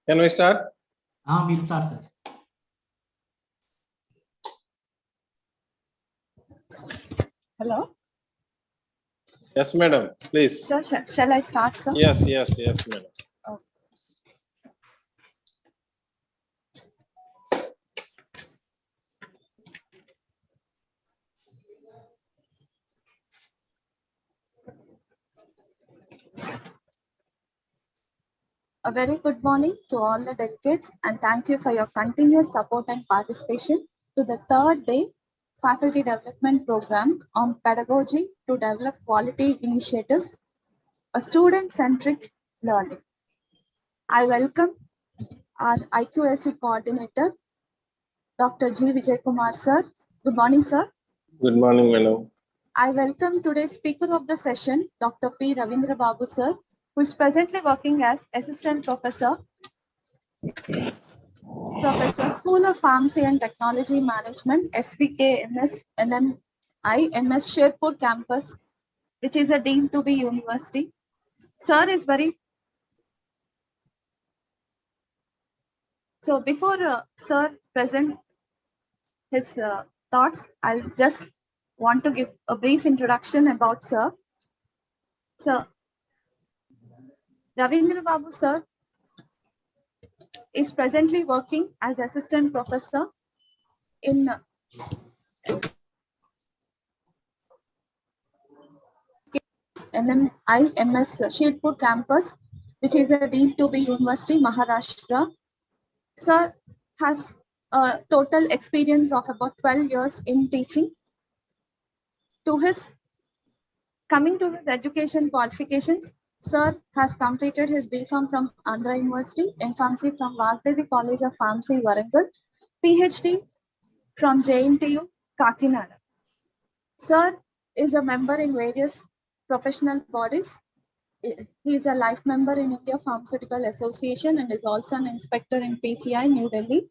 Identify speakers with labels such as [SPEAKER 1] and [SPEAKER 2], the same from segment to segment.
[SPEAKER 1] Can we start?
[SPEAKER 2] We'll start, sir.
[SPEAKER 3] Hello.
[SPEAKER 1] Yes, madam. Please.
[SPEAKER 3] Sir, shall I start, sir?
[SPEAKER 1] Yes, madam.
[SPEAKER 3] Okay. A very good morning to all the delegates, and thank you for your continuous support and participation to the third day faculty development program on pedagogy to develop quality initiatives, a student-centric learning. I welcome our IQAC coordinator, Dr. G. Vijay Kumar, sir. Good morning, sir.
[SPEAKER 1] Good morning, madam.
[SPEAKER 3] I welcome today's speaker of the session, Dr. P. Ravindra Babu, sir, who is presently working as Assistant Professor, School of Pharmacy and Technology Management, SVK MS NMI MS Sherpur campus, which is a deemed to be university. Sir is very... So before Sir present his thoughts, I'll just want to give a brief introduction about Sir. Sir, Ravindra Babu, sir, is presently working as Assistant Professor in NMI MS Sherpur campus, which is a deemed to be university, Maharashtra. Sir has a total experience of about 12 years in teaching. Coming to his education qualifications, Sir has completed his B.Pharm from Andhra University, M.Pharmacy from Vagdevi College of Pharmacy, Warangal, PhD from JNTU, Kakinada. Sir is a member in various professional bodies. He is a life member in India Pharmaceutical Association and is also an inspector in PCI, New Delhi.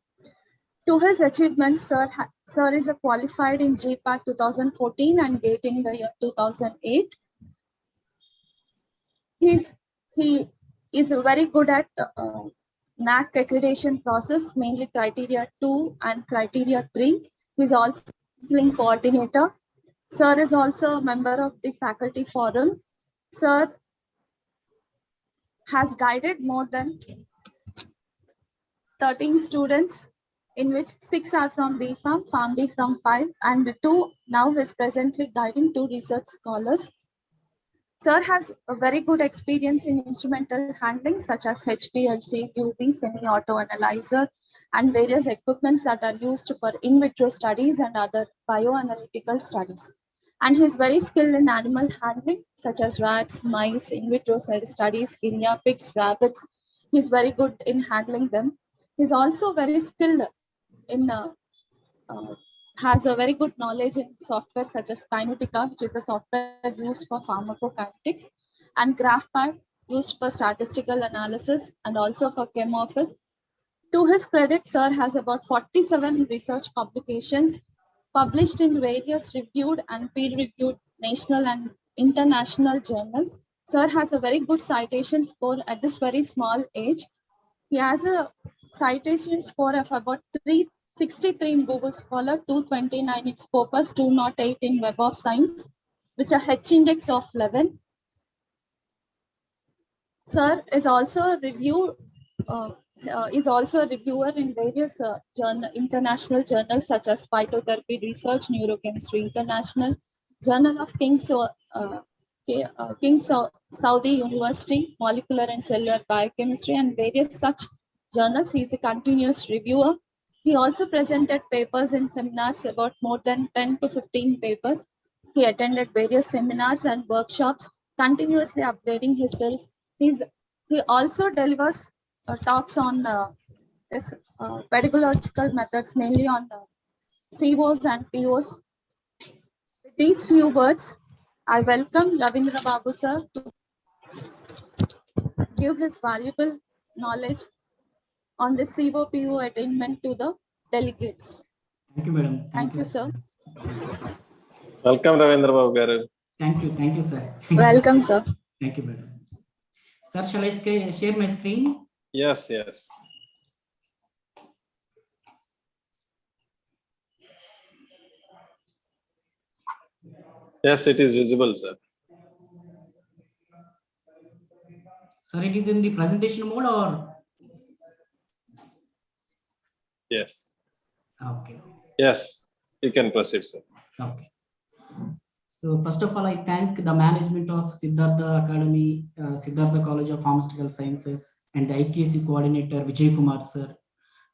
[SPEAKER 3] To his achievements, Sir is a qualified in GPAT 2014 and GATE in the year 2008. He is very good at NAC accreditation process, mainly criteria 2 and criteria 3. He is also counseling coordinator. Sir is also a member of the faculty forum. Sir has guided more than 13 students, in which 6 are from B.Pharm, PharmD from 5, and 2 now is presently guiding 2 research scholars. Sir has a very good experience in instrumental handling such as HPLC, UV, semi-auto analyzer, and various equipments that are used for in vitro studies and other bioanalytical studies. And he is very skilled in animal handling such as rats, mice, in vitro cell studies, guinea pigs, rabbits. He is very good in handling them. He is also very skilled in has a very good knowledge in software such as Kinetica, which is the software used for pharmacokinetics, and GraphPad, used for statistical analysis and also for ChemOffice. To his credit, Sir has about 47 research publications published in various reviewed and peer-reviewed national and international journals. Sir has a very good citation score at this very small age. He has a citation score of about 363 in Google Scholar, 229 in Scopus, 208 in Web of Science, which are H index of 11. Sir is also a reviewer in various international journals such as Phytotherapy Research, Neurochemistry International, Journal of King's Saudi University, Molecular and Cellular Biochemistry, and various such journals. He is a continuous reviewer. He also presented papers in seminars, about more than 10 to 15 papers. He attended various seminars and workshops, continuously upgrading his skills. He also delivers talks on pedagogical methods, mainly on COs and POs. With these few words, I welcome Ravindra Babu sir to give his valuable knowledge on the CO-PO attainment to the delegates.
[SPEAKER 2] Thank you, madam.
[SPEAKER 3] Thank you, sir.
[SPEAKER 1] Welcome, Ravindra Babu garu.
[SPEAKER 2] Thank you, sir.
[SPEAKER 3] Welcome, sir.
[SPEAKER 2] Thank you, madam. Sir, shall I share my screen?
[SPEAKER 1] Yes, yes. Yes, it is visible, sir.
[SPEAKER 2] Sir, it is in the presentation mode or?
[SPEAKER 1] Yes.
[SPEAKER 2] Okay.
[SPEAKER 1] Yes, you can proceed, sir.
[SPEAKER 2] Okay. So first of all, I thank the management of Siddhartha Academy, Siddhartha College of Pharmaceutical Sciences, and the IQAC coordinator Vijay Kumar sir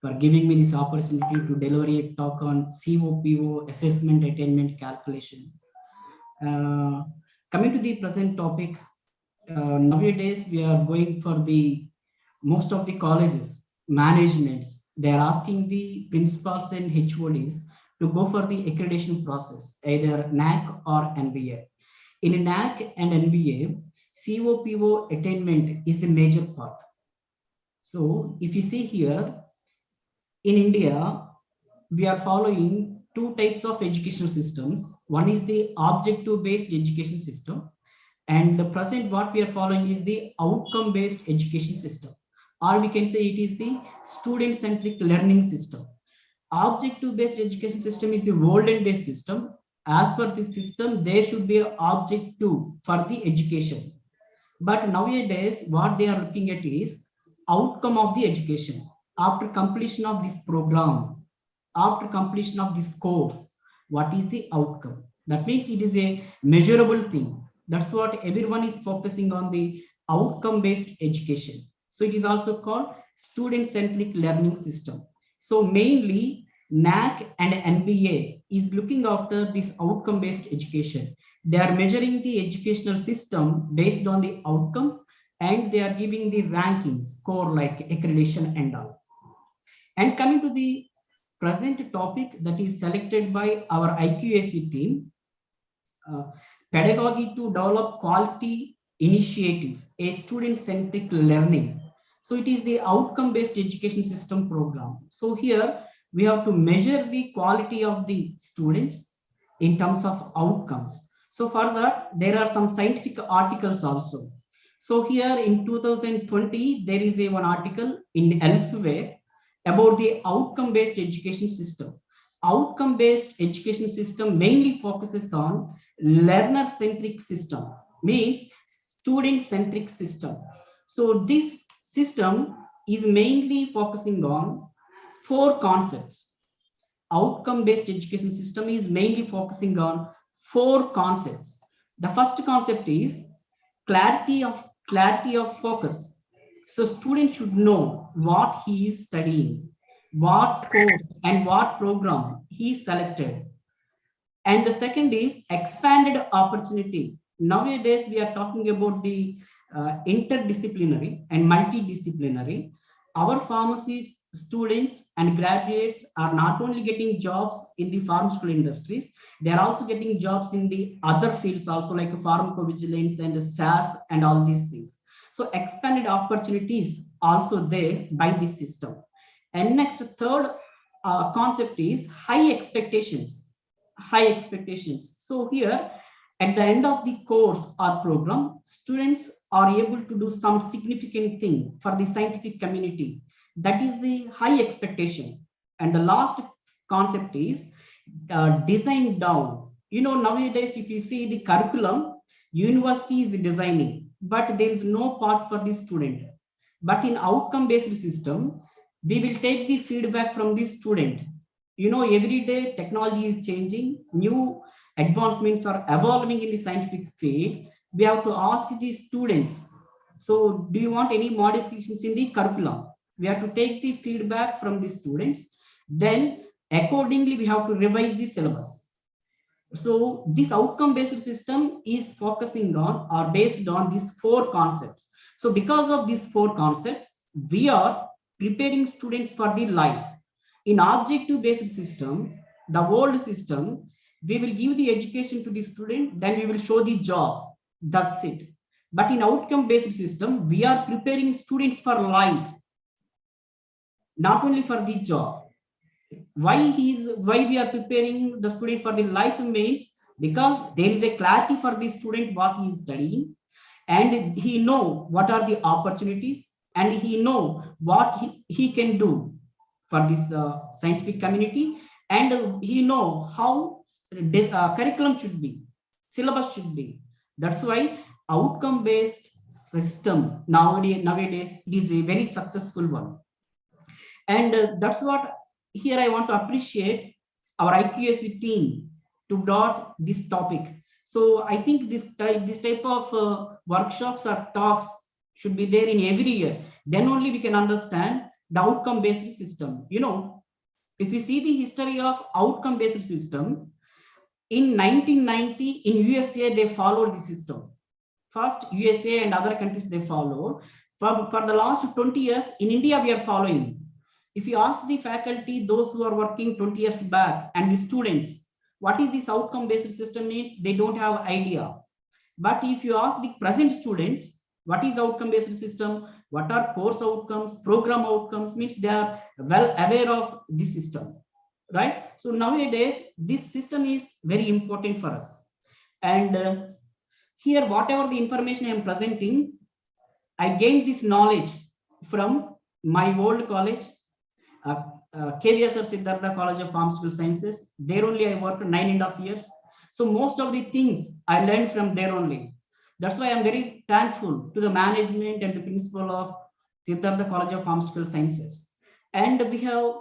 [SPEAKER 2] for giving me this opportunity to deliver a talk on COPO assessment attainment calculation. Coming to the present topic, nowadays we are going for the most of the colleges managements. They are asking the principals and HODs to go for the accreditation process, either NAC or NBA. In NAC and NBA, COPO attainment is the major part. So if you see here, in India, we are following two types of educational systems. One is the objective-based education system, and the present what we are following is the outcome-based education system, or we can say it is the student-centric learning system. Objective-based education system is the olden day system. As per this system, there should be an objective for the education. But nowadays, what they are looking at is outcome of the education. After completion of this program, after completion of this course, what is the outcome? That means it is a measurable thing. That's what everyone is focusing on, the outcome-based education. So it is also called student-centric learning system. So mainly NAC and NBA is looking after this outcome-based education. They are measuring the educational system based on the outcome, and they are giving the rankings, score like accreditation and all. And coming to the present topic that is selected by our IQAC team, pedagogy to develop quality initiatives, a student-centric learning. So it is the outcome-based education system program. So here we have to measure the quality of the students in terms of outcomes. So for that, there are some scientific articles also. So here in 2020, there is one article in elsewhere about the outcome-based education system. Outcome-based education system mainly focuses on learner-centric system, means student-centric system. So this system is mainly focusing on four concepts. Outcome-based education system is mainly focusing on four concepts. The first concept is clarity of focus. So student should know what he is studying, what course and what program he selected. And the second is expanded opportunity. Nowadays we are talking about the interdisciplinary and multidisciplinary. Our pharmacy students and graduates are not only getting jobs in the pharmaceutical industries, they are also getting jobs in the other fields also, like pharmacovigilance and SAS and all these things. So expanded opportunities also there by this system. And next, third concept is high expectations. High expectations. So here, at the end of the course or program, students are able to do some significant thing for the scientific community. That is the high expectation. And the last concept is design down. You know, nowadays, if you see the curriculum, university is designing, but there is no part for the student. But in outcome-based system, we will take the feedback from the student. You know, every day technology is changing, new advancements are evolving in the scientific field. We have to ask the students, so do you want any modifications in the curriculum? We have to take the feedback from the students. Then accordingly, we have to revise the syllabus. So this outcome-based system is focusing on or based on these four concepts. So because of these four concepts, we are preparing students for the life. In objective-based system, the old system, we will give the education to the student, then we will show the job. That's it. But in outcome-based system, we are preparing students for life, not only for the job. Why we are preparing the student for the life means because there is a clarity for the student what he is studying. and he know what are the opportunities, and he know what he can do for this scientific community, and he know how curriculum should be, syllabus should be. That's why outcome based system nowadays is a very successful one. And that's what here I want to appreciate our IQAC team to brought this topic. So I think this type of workshops or talks should be there in every year. Then only we can understand the outcome based system. You know, if you see the history of outcome based system, in 1990 in USA they followed the system. First USA and other countries they followed. For the last 20 years in India we are following. If you ask the faculty, those who are working 20 years back, and the students, what is this outcome based system means, they don't have idea. But if you ask the present students, what is outcome based system, what are course outcomes, program outcomes, means they are well aware of this system, right? So nowadays this system is very important for us. And here whatever the information I am presenting, I gained this knowledge from my old college, KVS or Siddhartha College of Pharmaceutical Sciences. There only I worked 9.5 years. So most of the things I learned from there only. That's why I'm very thankful to the management and the principal of Siddhartha College of Pharmaceutical Sciences. And we have,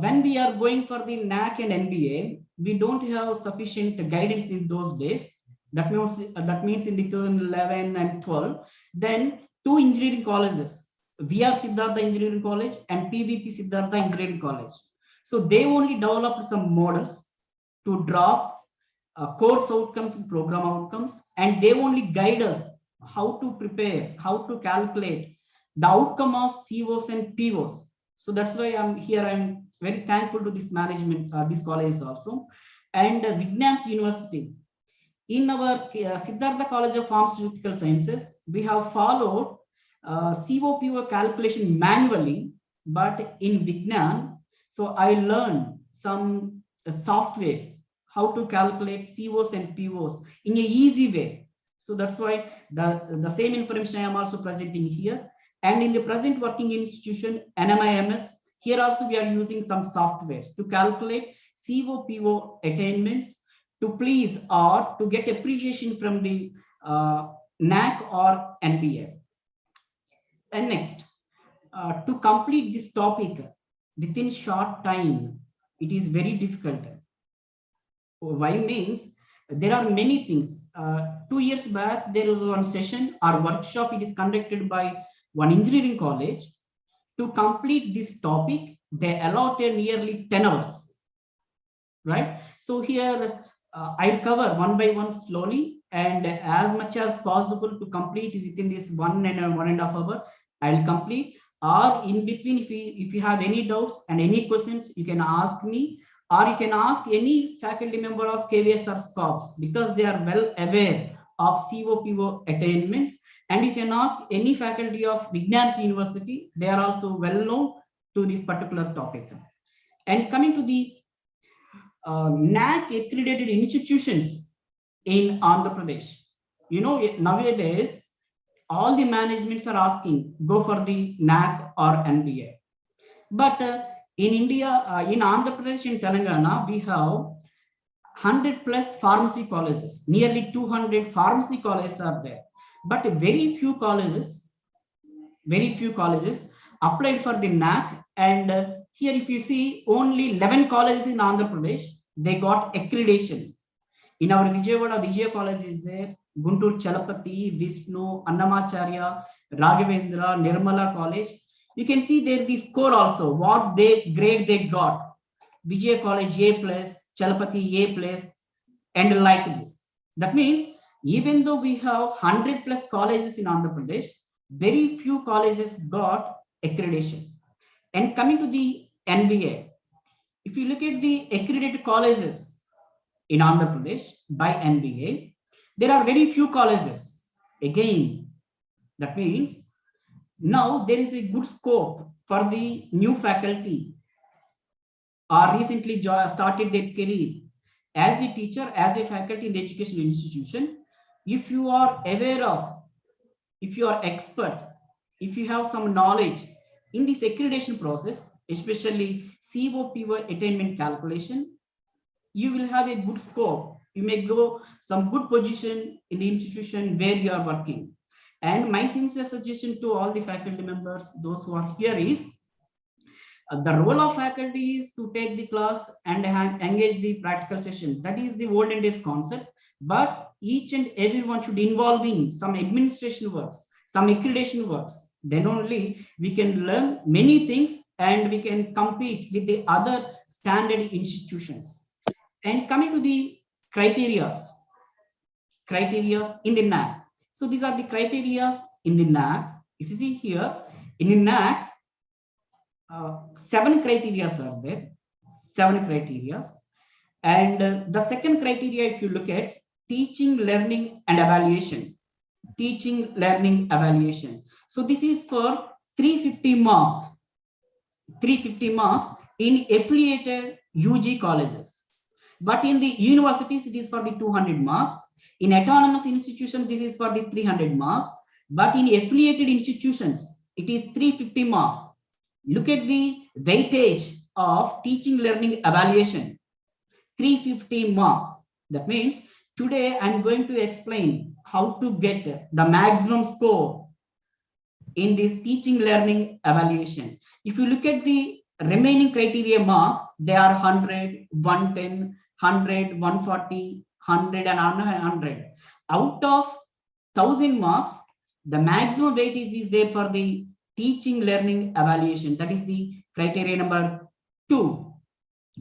[SPEAKER 2] when we are going for the NAC and NBA, we don't have sufficient guidance in those days. That means in the 2011 and 12, then two engineering colleges, VR Siddhartha Engineering College and PVP Siddhartha Engineering College. So they only developed some models to draft course outcomes and program outcomes, and they only guide us how to prepare, how to calculate the outcome of COs and POs. So that's why I'm here. I'm very thankful to this management, this college also. And Vignan's University. In our Siddhartha College of Pharmaceutical Sciences, we have followed COPO calculation manually, but in Vignan, so I learned some softwares, how to calculate COs and POs in a easy way. So that's why the same information I am also presenting here. And in the present working institution, NMIMS, here also we are using some softwares to calculate COPO attainments to please or to get appreciation from the NAC or NBA. And next, to complete this topic within short time, it is very difficult. Why means there are many things. 2 years back, there was one session or workshop. It is conducted by one engineering college. To complete this topic, they allotted nearly 10 hours, right? So here I'll cover one by one slowly, and as much as possible to complete within this 1.5 hour, I'll complete. Or in between, if you have any doubts and any questions, you can ask me, or you can ask any faculty member of KVS or SCOPS, because they are well aware of COPO attainments. And you can ask any faculty of Vignan's University, they are also well known to this particular topic. And coming to the NAC accredited institutions in Andhra Pradesh, you know, nowadays all the managements are asking go for the NAC or NBA. But in India, in Andhra Pradesh and Telangana, we have 100 plus pharmacy colleges, nearly 200 pharmacy colleges are there. But very few colleges applied for the NAC. And here, if you see, only 11 colleges in Andhra Pradesh, they got accreditation. In our Vijayawada, Vijay College is there, Guntur Chalapati, Vishnu, Annamacharya, Raghavendra, Nirmala College. You can see there the score also, what grade they got. Vijay College A+, Chalapati A+, and like this. That means even though we have 100 plus colleges in Andhra Pradesh, very few colleges got accreditation. And coming to the NBA, if you look at the accredited colleges in Andhra Pradesh by NBA, there are very few colleges. Again, that means now there is a good scope for the new faculty or recently started their career as a teacher, as a faculty in the education institution. If you are aware of if you are expert, if you have some knowledge in this accreditation process, especially COPO attainment calculation, you will have a good scope. You may go some good position in the institution where you are working. And my sincere suggestion to all the faculty members, those who are here, is the role of faculty is to take the class and engage the practical session. That is the olden days concept. But each and everyone should involve in some administration works, some accreditation works. Then only we can learn many things and we can compete with the other standard institutions. And coming to the criteria in the NAC. So these are the criteria in the NAC. If you see here in the NAC, 7 criteria are there, 7 criteria. And the second criteria, if you look at teaching, learning, and evaluation. Teaching, learning, evaluation. So this is for 350 marks. 350 marks in affiliated UG colleges. But in the universities, it is for the 200 marks. In autonomous institutions, this is for the 300 marks. But in affiliated institutions, it is 350 marks. Look at the weightage of teaching, learning, evaluation. 350 marks. That means today I'm going to explain how to get the maximum score in this teaching, learning, evaluation. If you look at the remaining criteria marks, they are 100, 110, 100, 140, 100, and 100. Out of 1000 marks, the maximum weightage is there for the teaching, learning, evaluation. That is the criteria number 2.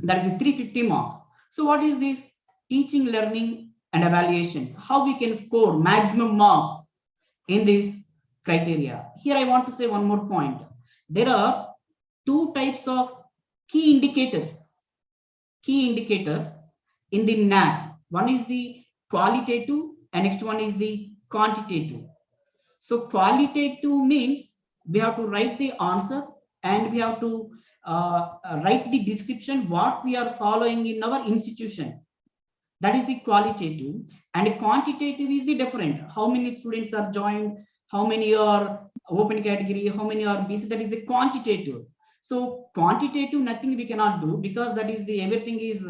[SPEAKER 2] That is the 350 marks. So what is this teaching, learning, and evaluation? How we can score maximum marks in this criteria? Here I want to say one more point. There are 2 types of key indicators. Key indicators in the NAC. One is the qualitative and next one is the quantitative. So qualitative means we have to write the answer and we have to write the description what we are following in our institution. That is the qualitative. And quantitative is the different. How many students are joined, how many are open category, how many are BC. That is the quantitative. So quantitative, nothing we cannot do because that is the everything is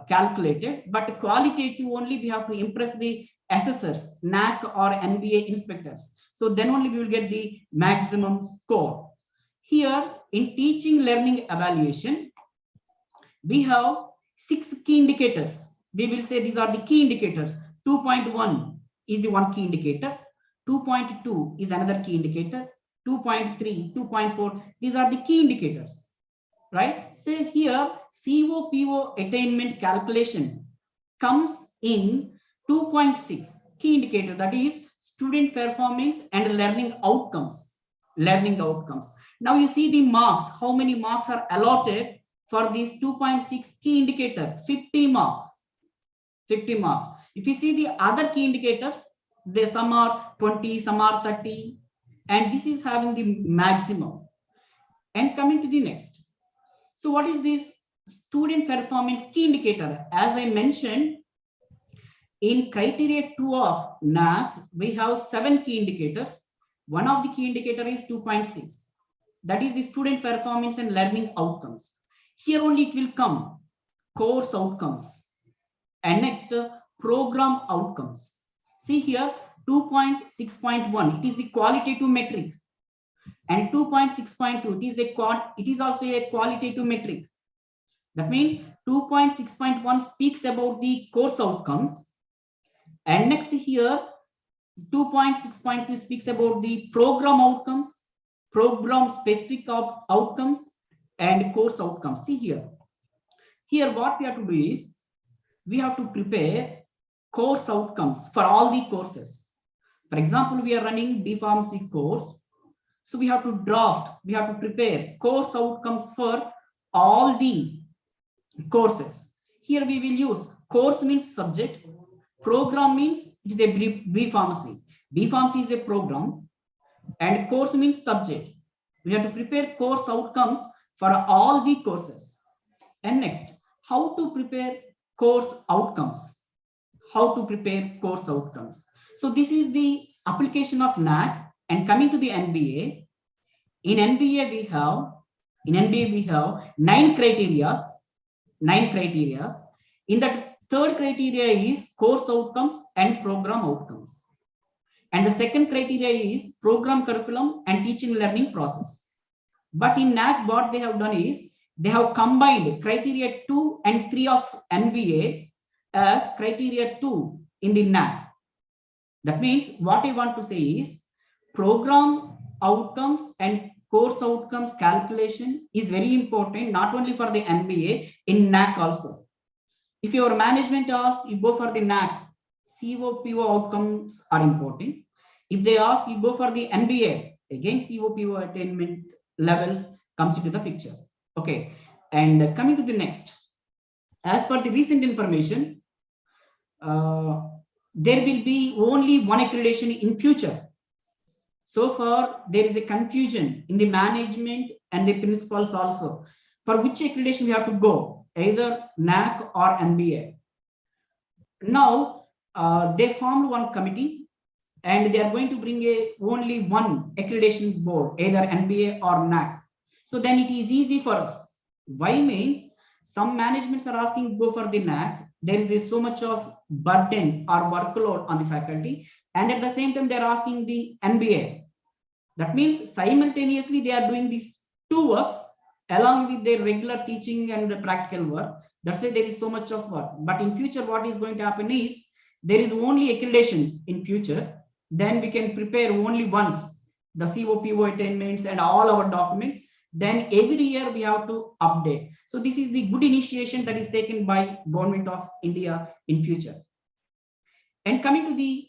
[SPEAKER 2] calculated. But qualitative only we have to impress the assessors, NAC or NBA inspectors. So then only we will get the maximum score. Here in teaching, learning, evaluation, we have 6 key indicators. We will say these are the key indicators. 2.1 is the one key indicator. 2.2 is another key indicator. 2.3, 2.4, these are the key indicators, right? So here COPO attainment calculation comes in 2.6 key indicator, that is student performance and learning outcomes. Learning outcomes. Now you see the marks, how many marks are allotted for this 2.6 key indicator? 50 marks. 50 marks. If you see the other key indicators, they some are 20, some are 30, and this is having the maximum. And coming to the next. So what is this student performance key indicator? As I mentioned, in criteria 2 of NAC, we have 7 key indicators. One of the key indicator is 2.6. That is the student performance and learning outcomes. Here only it will come course outcomes. And next, program outcomes. See here, 2.6.1, it is the qualitative metric. And 2.6.2, it is also a qualitative metric. That means 2.6.1 speaks about the course outcomes. And next here, 2.6.2 speaks about the program outcomes, program specific outcomes, and course outcomes. See here. Here what we have to do is, we have to prepare course outcomes for all the courses. For example, we are running B Pharmacy course. So we have to draft, we have to prepare course outcomes for all the courses. Here we will use course means subject, program means it is a B Pharmacy. B Pharmacy is a program and course means subject. We have to prepare course outcomes for all the courses. And next, how to prepare course outcomes. How to prepare course outcomes. So this is the application of NAC and coming to the NBA. In NBA we have 9 criteria. 9 criteria. In that third criteria is course outcomes and program outcomes. And the second criteria is program curriculum and teaching learning process. But in NAC, what they have done is they have combined criteria 2 and 3 of NBA as criteria 2 in the NAC. That means what I want to say is program outcomes and course outcomes calculation is very important, not only for the NBA, in NAC also. If your management asks, you go for the NAC, COPO outcomes are important. If they ask, you go for the NBA, again COPO attainment levels comes into the picture. Okay, and coming to the next, as per the recent information, there will be only one accreditation in future. So far, there is a confusion in the management and the principals also. For which accreditation we have to go, either NAC or NBA. Now, they formed one committee and they are going to bring only one accreditation board, either NBA or NAC. So then it is easy for us. Why means some managements are asking go for the NAC. There is so much of burden or workload on the faculty, and at the same time they are asking the NBA. That means simultaneously they are doing these two works along with their regular teaching and practical work. That's why there is so much of work. But in future, what is going to happen is there is only accreditation in future. Then we can prepare only once the COPO attainments and all our documents. Then every year we have to update. So this is the good initiation that is taken by Government of India in future. And coming to the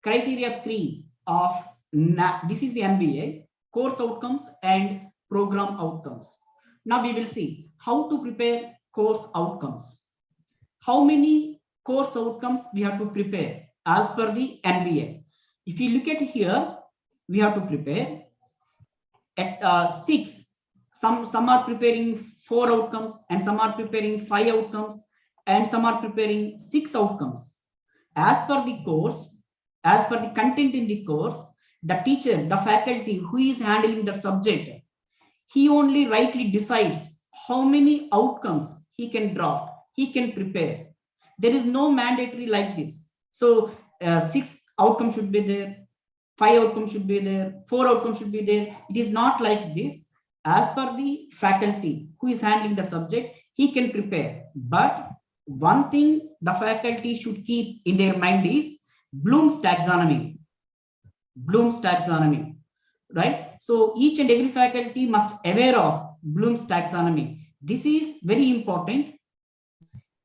[SPEAKER 2] criteria 3 of NAC, this is the NBA, course outcomes and program outcomes. Now we will see how to prepare course outcomes. How many course outcomes we have to prepare as per the NBA. If you look at here, we have to prepare at 6. Some are preparing 4 outcomes, and some are preparing 5 outcomes, and some are preparing 6 outcomes. As per the course, as per the content in the course, the teacher, the faculty who is handling the subject, he only rightly decides how many outcomes he can draft, he can prepare. There is no mandatory like this. So 6 outcomes should be there, 5 outcomes should be there, 4 outcomes should be there. It is not like this. As per the faculty who is handling the subject, he can prepare. But one thing the faculty should keep in their mind is Bloom's taxonomy. Bloom's taxonomy, right? So each and every faculty must aware of Bloom's taxonomy. This is very important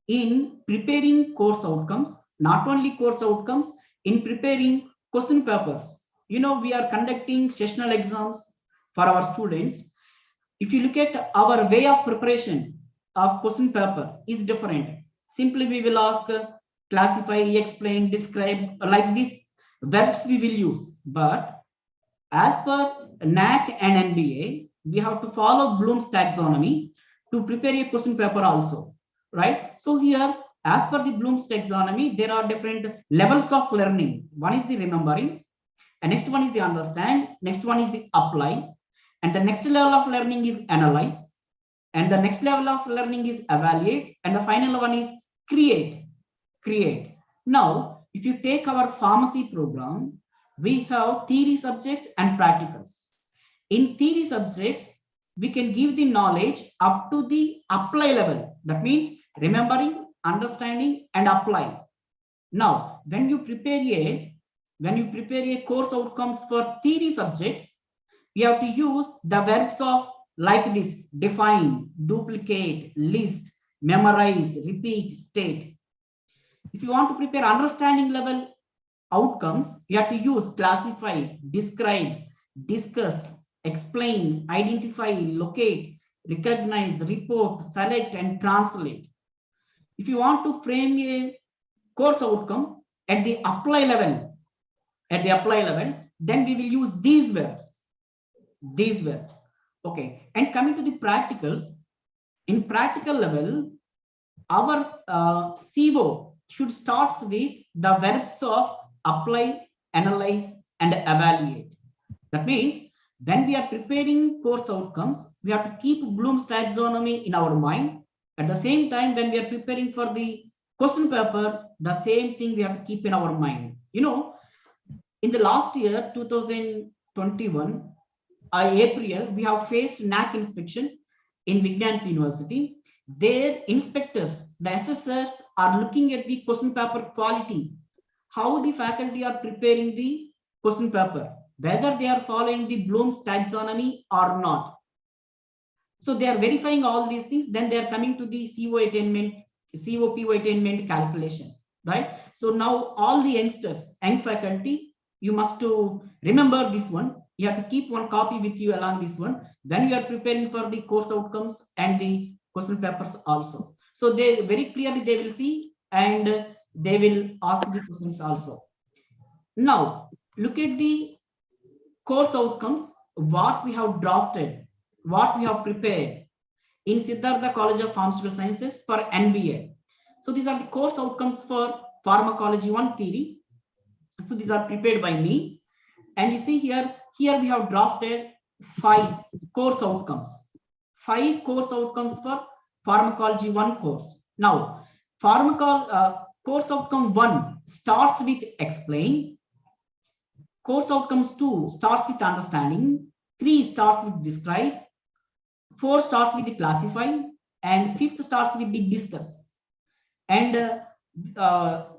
[SPEAKER 2] in preparing course outcomes, not only course outcomes, in preparing question papers. You know, we are conducting sessional exams for our students. If you look at our way of preparation of question paper is different. Simply we will ask classify, explain, describe, like these verbs we will use. But as per NAC and NBA, we have to follow Bloom's taxonomy to prepare a question paper also, right? So here, as per the Bloom's taxonomy, there are different levels of learning. One is the remembering, and next one is the understand, next one is the apply, and the next level of learning is analyze, and the next level of learning is evaluate, and the final one is create. Now, if you take our pharmacy program, we have theory subjects and practicals. In theory subjects, we can give the knowledge up to the apply level. That means remembering, understanding, and apply. Now, when you prepare a course outcomes for theory subjects, we have to use the verbs of like this: define, duplicate, list, memorize, repeat, state. If you want to prepare understanding level outcomes, you have to use classify, describe, discuss, explain, identify, locate, recognize, report, select, and translate. If you want to frame a course outcome at the apply level, then we will use these verbs. Okay. And coming to the practicals, in practical level, our CO should start with the verbs of apply, analyze, and evaluate. That means when we are preparing course outcomes, we have to keep Bloom's taxonomy in our mind. At the same time, when we are preparing for the question paper, the same thing we have to keep in our mind. You know, in the last year, 2021, April, we have faced NAC inspection in Vignans University. Their inspectors, the assessors, are looking at the question paper quality, how the faculty are preparing the question paper, whether they are following the Bloom's taxonomy or not. So they are verifying all these things, then they are coming to the CO attainment, COPO attainment calculation, right? So now all the youngsters and faculty, you must to remember this one. You have to keep one copy with you along this one when you are preparing for the course outcomes and the question papers also. So they very clearly they will see and they will ask the questions also. Now look at the course outcomes, what we have drafted, what we have prepared in Siddhartha College of Pharmaceutical Sciences for NBA. So these are the course outcomes for pharmacology 1 theory. So these are prepared by me. And you see here we have drafted 5 course outcomes. 5 course outcomes for pharmacology 1 course. Now, course outcome 1 starts with explain. Course outcomes 2 starts with understanding. 3 starts with describe. 4 starts with the classify. And 5th starts with the discuss. And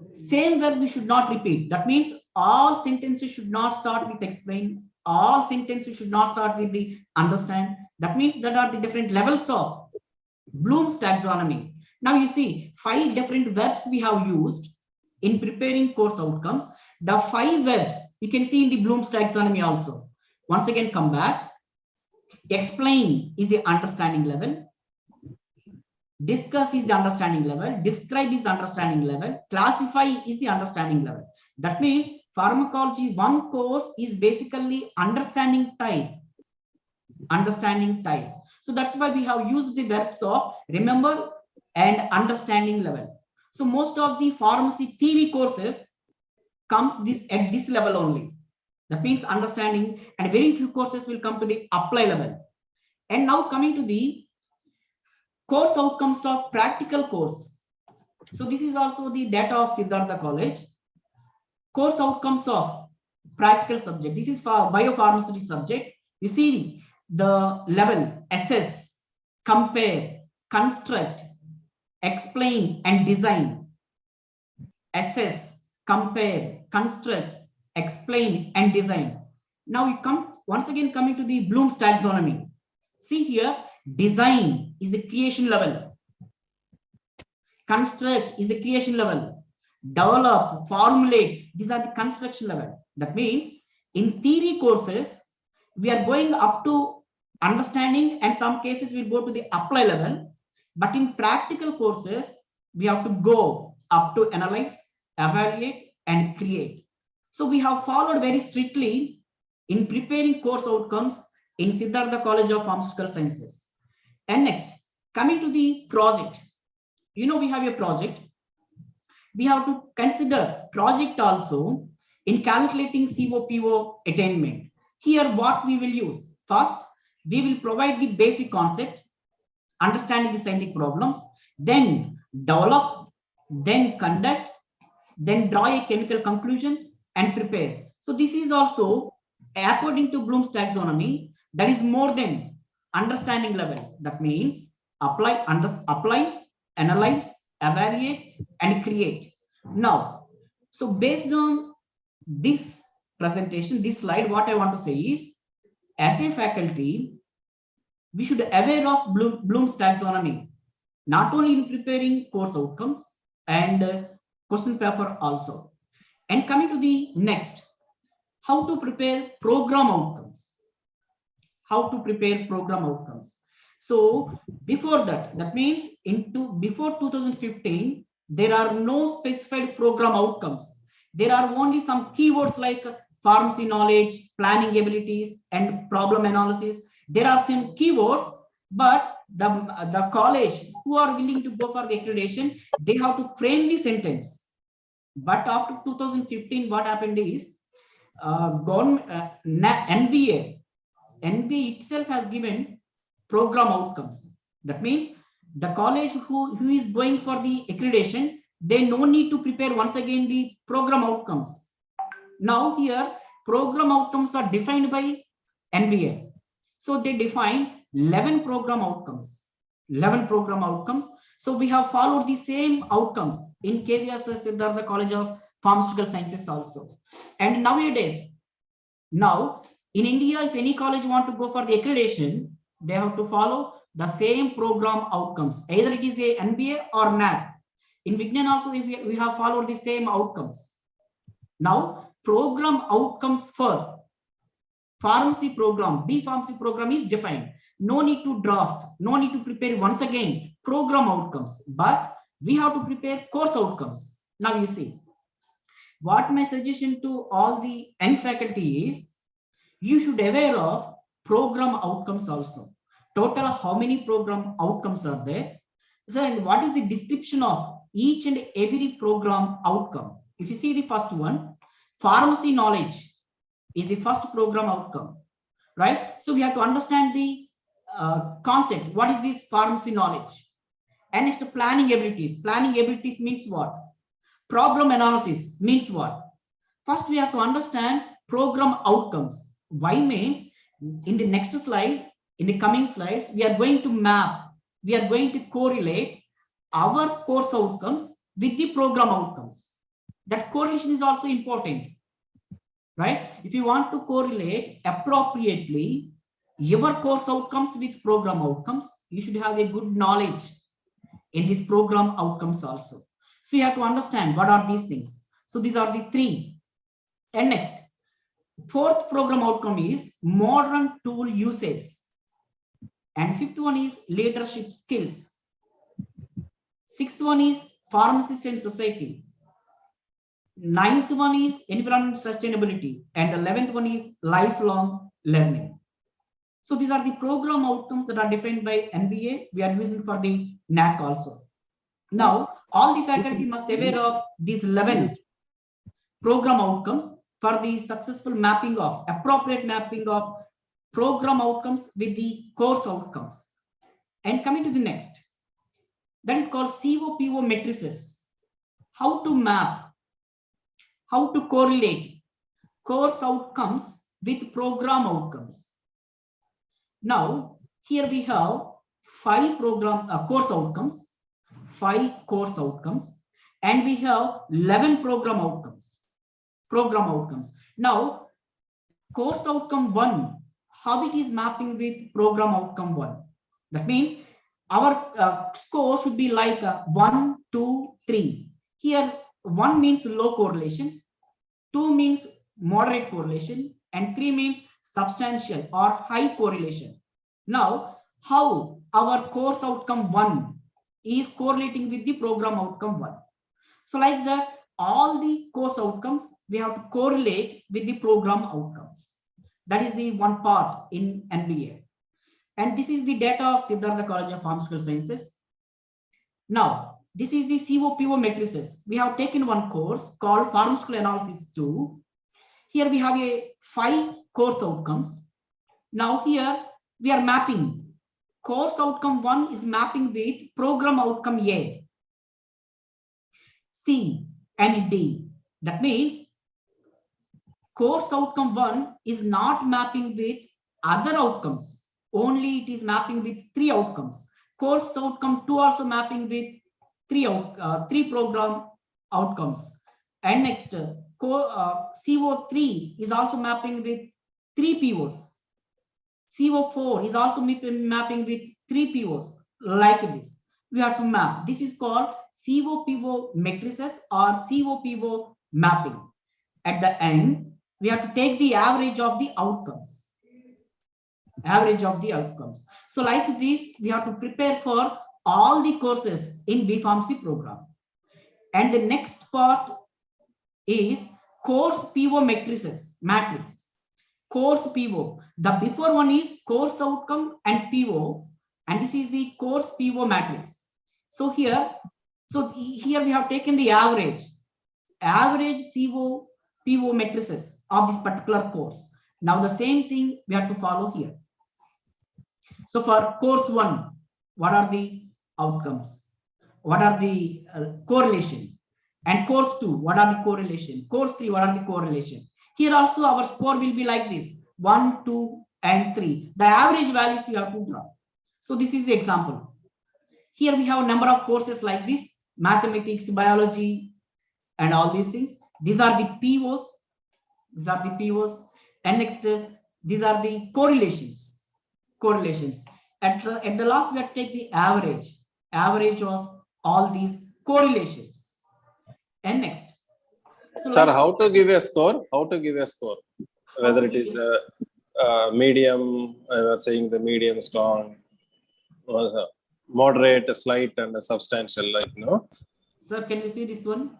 [SPEAKER 2] same verb we should not repeat. That means all sentences should not start with explain. All sentences should not start with the understand. That means that are the different levels of Bloom's taxonomy. Now you see 5 different verbs we have used in preparing course outcomes. The 5 verbs you can see in the Bloom's taxonomy also. Once again, come back. Explain is the understanding level. Discuss is the understanding level. Describe is the understanding level. Classify is the understanding level. That means pharmacology 1 course is basically understanding type. Understanding type. So that's why we have used the verbs of remember and understanding level. So most of the pharmacy theory courses comes at this level only. That means understanding, and very few courses will come to the apply level. And now coming to the course outcomes of practical course. So this is also the data of Siddhartha College. Course outcomes of practical subject. This is for biopharmaceutical subject. You see the level assess, compare, construct, explain, and design. Assess, compare, construct, explain, and design. Now you come once again coming to the Bloom's taxonomy. See here, design is the creation level. Construct is the creation level. Develop, formulate, these are the construction level. That means in theory courses, we are going up to understanding, and some cases we'll go to the apply level. But in practical courses, we have to go up to analyze, evaluate, and create. So we have followed very strictly in preparing course outcomes in Siddhartha College of Pharmaceutical Sciences. And next, coming to the project. You know, we have a project. We have to consider project also in calculating COPO attainment. Here, what we will use? First, we will provide the basic concept, understanding the scientific problems, then develop, then conduct, then draw a chemical conclusions and prepare. So this is also according to Bloom's taxonomy, that is more than understanding level. That means apply, analyze, evaluate, and create. Now, so based on this presentation, this slide, what I want to say is, as a faculty, we should be aware of Bloom's taxonomy, not only in preparing course outcomes and question paper also. And coming to the next, how to prepare program outcomes. How to prepare program outcomes. So before that, that means before 2015, there are no specified program outcomes. There are only some keywords like pharmacy knowledge, planning abilities, and problem analysis. There are some keywords, but the college who are willing to go for the accreditation, they have to frame the sentence. But after 2015, what happened is, NBA itself has given program outcomes. That means the college who is going for the accreditation, they no need to prepare once again the program outcomes. Now here program outcomes are defined by NBA. So they define 11 program outcomes. 11 program outcomes. So we have followed the same outcomes in KVS Siddhartha College of Pharmaceutical Sciences also. And nowadays, now in India, if any college want to go for the accreditation, they have to follow the same program outcomes. Either it is a NBA or NAT. In Vignan also, if we have followed the same outcomes. Now, program outcomes for pharmacy program, B pharmacy program is defined. No need to draft, no need to prepare once again program outcomes, but we have to prepare course outcomes. Now you see, what my suggestion to all the young faculty is, you should aware of program outcomes also. Total how many program outcomes are there? So, and what is the description of each and every program outcome? If you see the first one, pharmacy knowledge is the first program outcome, right? So we have to understand the concept. What is this pharmacy knowledge? And next, planning abilities. Planning abilities means what? Problem analysis means what? First, we have to understand program outcomes. Why means in the next slide, in the coming slides, we are going to map, we are going to correlate our course outcomes with the program outcomes. That correlation is also important, right? If you want to correlate appropriately your course outcomes with program outcomes, you should have a good knowledge in this program outcomes also. So you have to understand what are these things. So these are the three. And next, fourth program outcome is modern tool uses. And fifth one is leadership skills. Sixth one is pharmacist and society. Ninth one is environment sustainability. And the 11th one is lifelong learning. So these are the program outcomes that are defined by NBA. We are using for the NAC also. Now, all the faculty must be aware of these 11 program outcomes for the successful mapping of, appropriate mapping of program outcomes with the course outcomes. And coming to the next, that is called COPO matrices. How to map, how to correlate course outcomes with program outcomes. Now, here we have 5 course outcomes, 5 course outcomes, and we have 11 program outcomes. Now, course outcome 1, how it is mapping with program outcome 1. That means our score should be like 1, 2, 3. Here 1 means low correlation, 2 means moderate correlation, and 3 means substantial or high correlation. Now, how our course outcome 1 is correlating with the program outcome 1. So like that, all the course outcomes we have to correlate with the program outcomes. That is the one part in NBA. And this is the data of Siddhartha College of Pharmaceutical Sciences. Now, this is the COPO matrices. We have taken one course called Pharmaceutical Analysis 2. Here we have a 5 course outcomes. Now here we are mapping. Course outcome 1 is mapping with program outcome A, C, and D. That means course outcome 1 is not mapping with other outcomes. Only it is mapping with 3 outcomes. Course outcome 2 also mapping with 3 program outcomes. And next, CO3 is also mapping with 3 POs. CO4 is also mapping with 3 POs. Like this, we have to map. This is called COPO matrices or COPO mapping. At the end, we have to take the average of the outcomes. So like this, we have to prepare for all the courses in B Pharmacy program. And the next part is course PO matrices, matrix. Course PO. The before one is course outcome and PO, and this is the course PO matrix. So here we have taken the average CO PO matrices of this particular course. Now the same thing we have to follow here. So for course 1, what are the outcomes? What are the correlation? And course 2, what are the correlation? Course 3, what are the correlation? Here also our score will be like this: 1, 2, and 3. The average values we have to draw. So this is the example. Here we have a number of courses like this: mathematics, biology, and all these things. These are the POs. These are the POs. And next, these are the correlations. Correlations. At the last, we have to take the average of all these correlations. And next. So
[SPEAKER 1] Sir, how to give a score? How to give a score? Whether it is medium, I was saying the medium, strong, moderate, slight, and substantial, like, no?
[SPEAKER 2] Sir, can you see this one?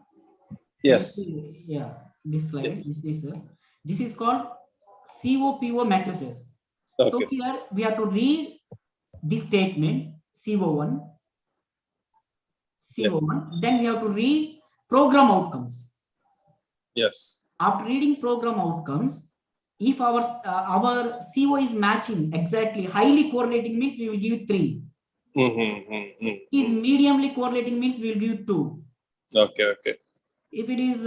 [SPEAKER 1] Yes.
[SPEAKER 2] Yeah, this slide.
[SPEAKER 1] Yes.
[SPEAKER 2] This is called COPO matrices.
[SPEAKER 1] Okay.
[SPEAKER 2] So here we have to read this statement CO1,
[SPEAKER 1] Yes.
[SPEAKER 2] then we have to read program outcomes.
[SPEAKER 1] Yes.
[SPEAKER 2] After reading program outcomes, if our CO is matching exactly, highly correlating means we will give 3. Is mediumly correlating means we will give 2.
[SPEAKER 1] Okay.
[SPEAKER 2] If it is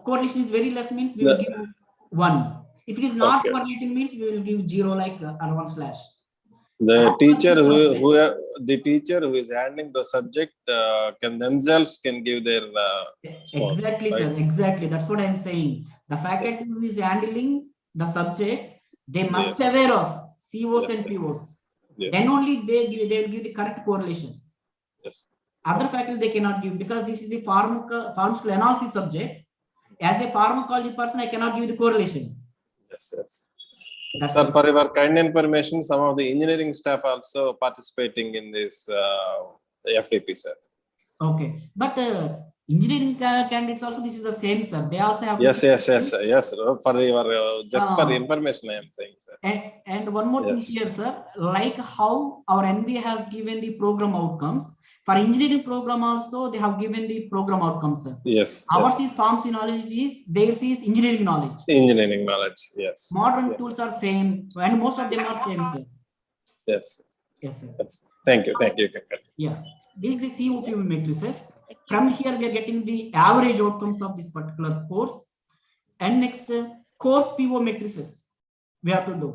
[SPEAKER 2] correlation is very less means we will give 1. If it is not correlating means we will give 0, like R1/.
[SPEAKER 1] The teacher the teacher who is handling the subject can give their score,
[SPEAKER 2] exactly,
[SPEAKER 1] right?
[SPEAKER 2] sir. Exactly. That's what I'm saying. The faculty who is handling the subject, they must be aware of COs and POs.
[SPEAKER 1] Yes.
[SPEAKER 2] Then only they will give the correct correlation.
[SPEAKER 1] Yes.
[SPEAKER 2] Other faculty they cannot give, because this is the pharmaceutical analysis subject. As a pharmacology person, I cannot give the correlation.
[SPEAKER 1] Yes.
[SPEAKER 2] Sir,
[SPEAKER 1] for your kind information, some of the engineering staff also participating in this FDP, sir.
[SPEAKER 2] Okay, but engineering candidates also, this is the same, sir. They also have.
[SPEAKER 1] Yes. For your just for information, I am saying, sir.
[SPEAKER 2] And one more thing here, sir. Like how our NBA has given the program outcomes, for engineering program also they have given the program outcomes, sir.
[SPEAKER 1] Yes.
[SPEAKER 2] Ours is pharmacy knowledge, theirs is engineering knowledge.
[SPEAKER 1] Engineering knowledge, yes.
[SPEAKER 2] Modern tools are same, and most of them are same, sir.
[SPEAKER 1] Yes.
[SPEAKER 2] Yes, sir.
[SPEAKER 1] Thank you.
[SPEAKER 2] Yeah, this is the COPO matrices. From here we are getting the average outcomes of this particular course. And next, course PO matrices we have to do.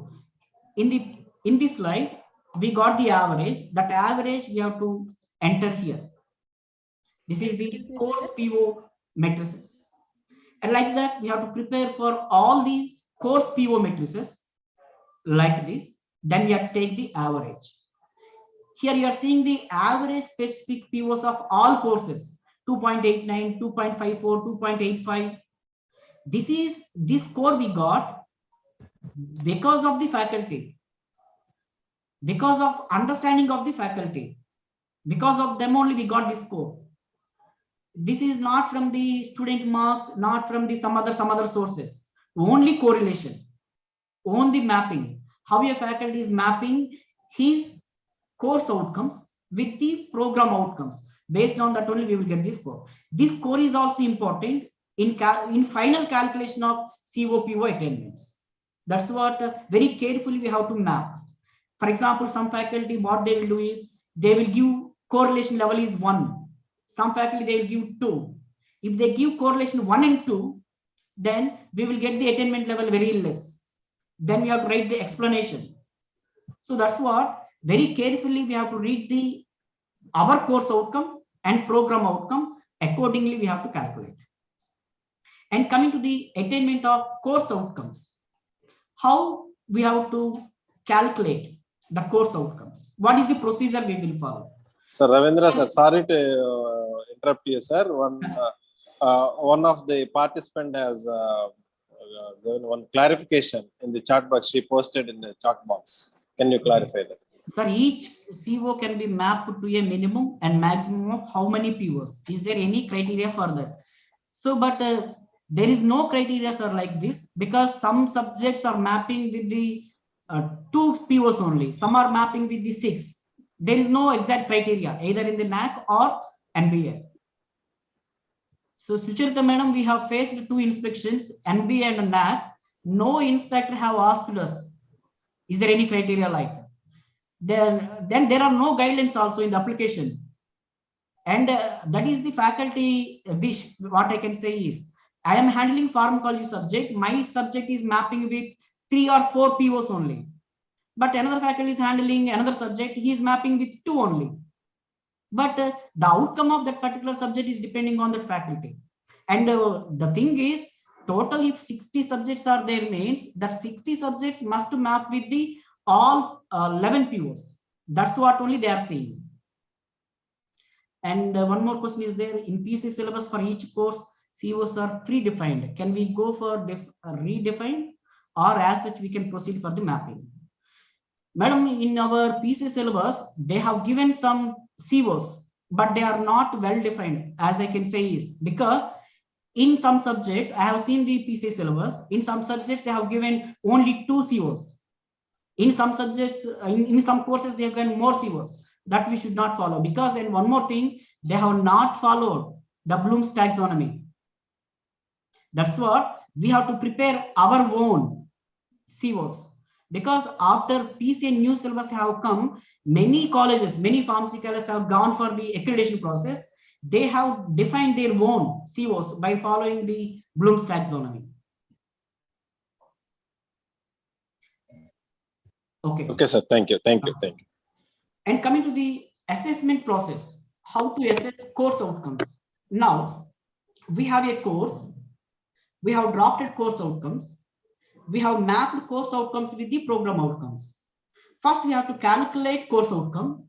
[SPEAKER 2] In this slide, we got the average. That average we have to enter here. This is the course PO matrices. And like that, we have to prepare for all the course PO matrices like this. Then we have to take the average. Here you are seeing the average specific POs of all courses: 2.89, 2.54, 2.85. This score we got because of the faculty, because of understanding of the faculty. Because of them only we got this score. This is not from the student marks, not from the some other sources. Only correlation, only mapping. How a faculty is mapping his course outcomes with the program outcomes. Based on that only we will get this score. This score is also important in final calculation of COPO attainments. That's what very carefully we have to map. For example, some faculty, what they will do is they will give correlation level is 1. Some faculty they will give 2. If they give correlation 1 and 2, then we will get the attainment level very less. Then we have to write the explanation. So that's what very carefully we have to read our course outcome and program outcome. Accordingly, we have to calculate. And coming to the attainment of course outcomes, how we have to calculate the course outcomes? What is the procedure we will follow?
[SPEAKER 1] Sir Ravindra, sir, sorry to interrupt you, sir. One of the participant has given one clarification in the chat box. She posted in the chat box. Can you clarify that?
[SPEAKER 2] Sir, each CO can be mapped to a minimum and maximum of how many POs? Is there any criteria for that? So, but there is no criteria, sir, like this, because some subjects are mapping with the 2 POs only. Some are mapping with the 6. There is no exact criteria either in the NAC or NBA. So Sucharita madam, we have faced 2 inspections, NB and NAC. No inspector have asked us, is there any criteria like? Then there are no guidelines also in the application. And that is the faculty wish. What I can say is, I am handling pharmacology subject. My subject is mapping with 3 or 4 POs only. But another faculty is handling another subject. He is mapping with 2 only. But the outcome of that particular subject is depending on that faculty. And the thing is, total if 60 subjects are there means that 60 subjects must map with the all 11 POs. That's what only they are saying. And one more question is there. In PC syllabus for each course, COs are predefined. Can we go for redefined, or as such we can proceed for the mapping? Madam, in our PC syllabus, they have given some COs, but they are not well defined, as I can say is because in some subjects, I have seen the PC syllabus, in some subjects they have given only 2 COs. In some subjects, in some courses, they have given more COs. That we should not follow, because then one more thing, they have not followed the Bloom's taxonomy. That's what we have to prepare our own COs. Because after PC new syllabus have come, many colleges, many pharmacy colleges have gone for the accreditation process. They have defined their own COs by following the Bloom's taxonomy. Okay,
[SPEAKER 1] sir. Thank you.
[SPEAKER 2] And coming to the assessment process, how to assess course outcomes. Now, we have a course, we have drafted course outcomes, we have mapped course outcomes with the program outcomes. First, we have to calculate course outcome.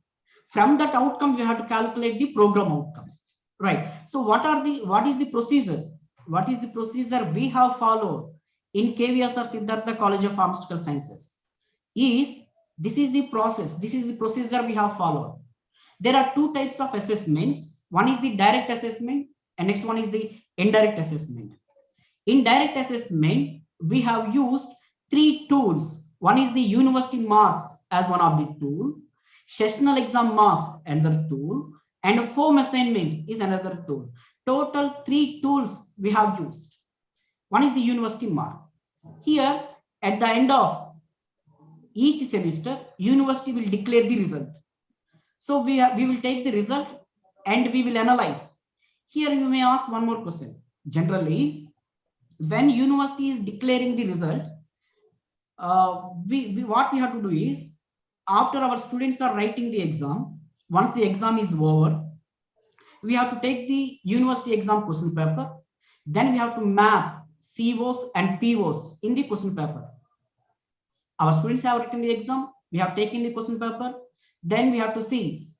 [SPEAKER 2] From that outcome, we have to calculate the program outcome. Right. So what is the procedure? What is the procedure we have followed in KVS or Siddhartha College of Pharmaceutical Sciences? This is the process. This is the procedure we have followed. There are 2 types of assessments. One is the direct assessment, and next one is the indirect assessment. In direct assessment, we have used 3 tools. One is the university marks as one of the tool, sessional exam marks another tool, and home assignment is another tool. Total 3 tools we have used. One is the university mark. Here, at the end of each semester, university will declare the result. So we will take the result and we will analyze. Here you may ask one more question. Generally, when university is declaring the result, what we have to do is, after our students are writing the exam, once the exam is over, we have to take the university exam question paper. Then we have to map COs and POs in the question paper. Our students have written the exam, we have taken the question paper, then we have to see,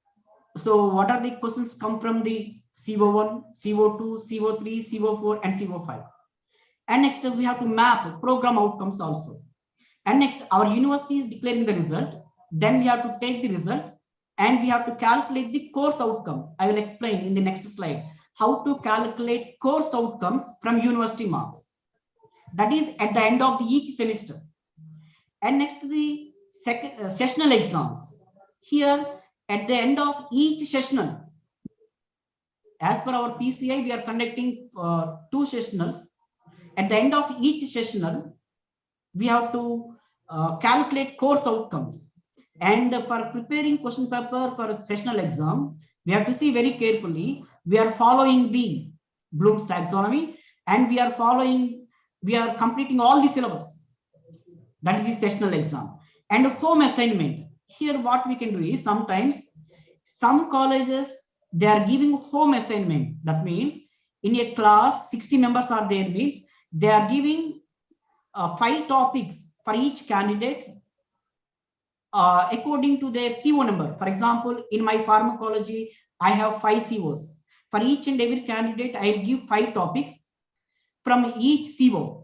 [SPEAKER 2] so what are the questions come from the CO1, CO2, CO3, CO4 and CO5. And next we have to map program outcomes also. And next our university is declaring the result, then we have to take the result and we have to calculate the course outcome. I will explain in the next slide how to calculate course outcomes from university marks. That is at the end of each semester. And next the sessional exams. Here at the end of each sessional, as per our PCI, we are conducting 2 sessionals. At the end of each sessional, we have to calculate course outcomes. And for preparing question paper for a sessional exam, we have to see very carefully. We are following the Bloom's taxonomy and we are completing all the syllabus. That is the sessional exam. And home assignment. Here what we can do is, sometimes some colleges, they are giving home assignment. That means in a class 60 members are there, means they are giving 5 topics for each candidate according to their CO number. For example, in my pharmacology, I have 5 COs. For each and every candidate, I will give 5 topics from each CO.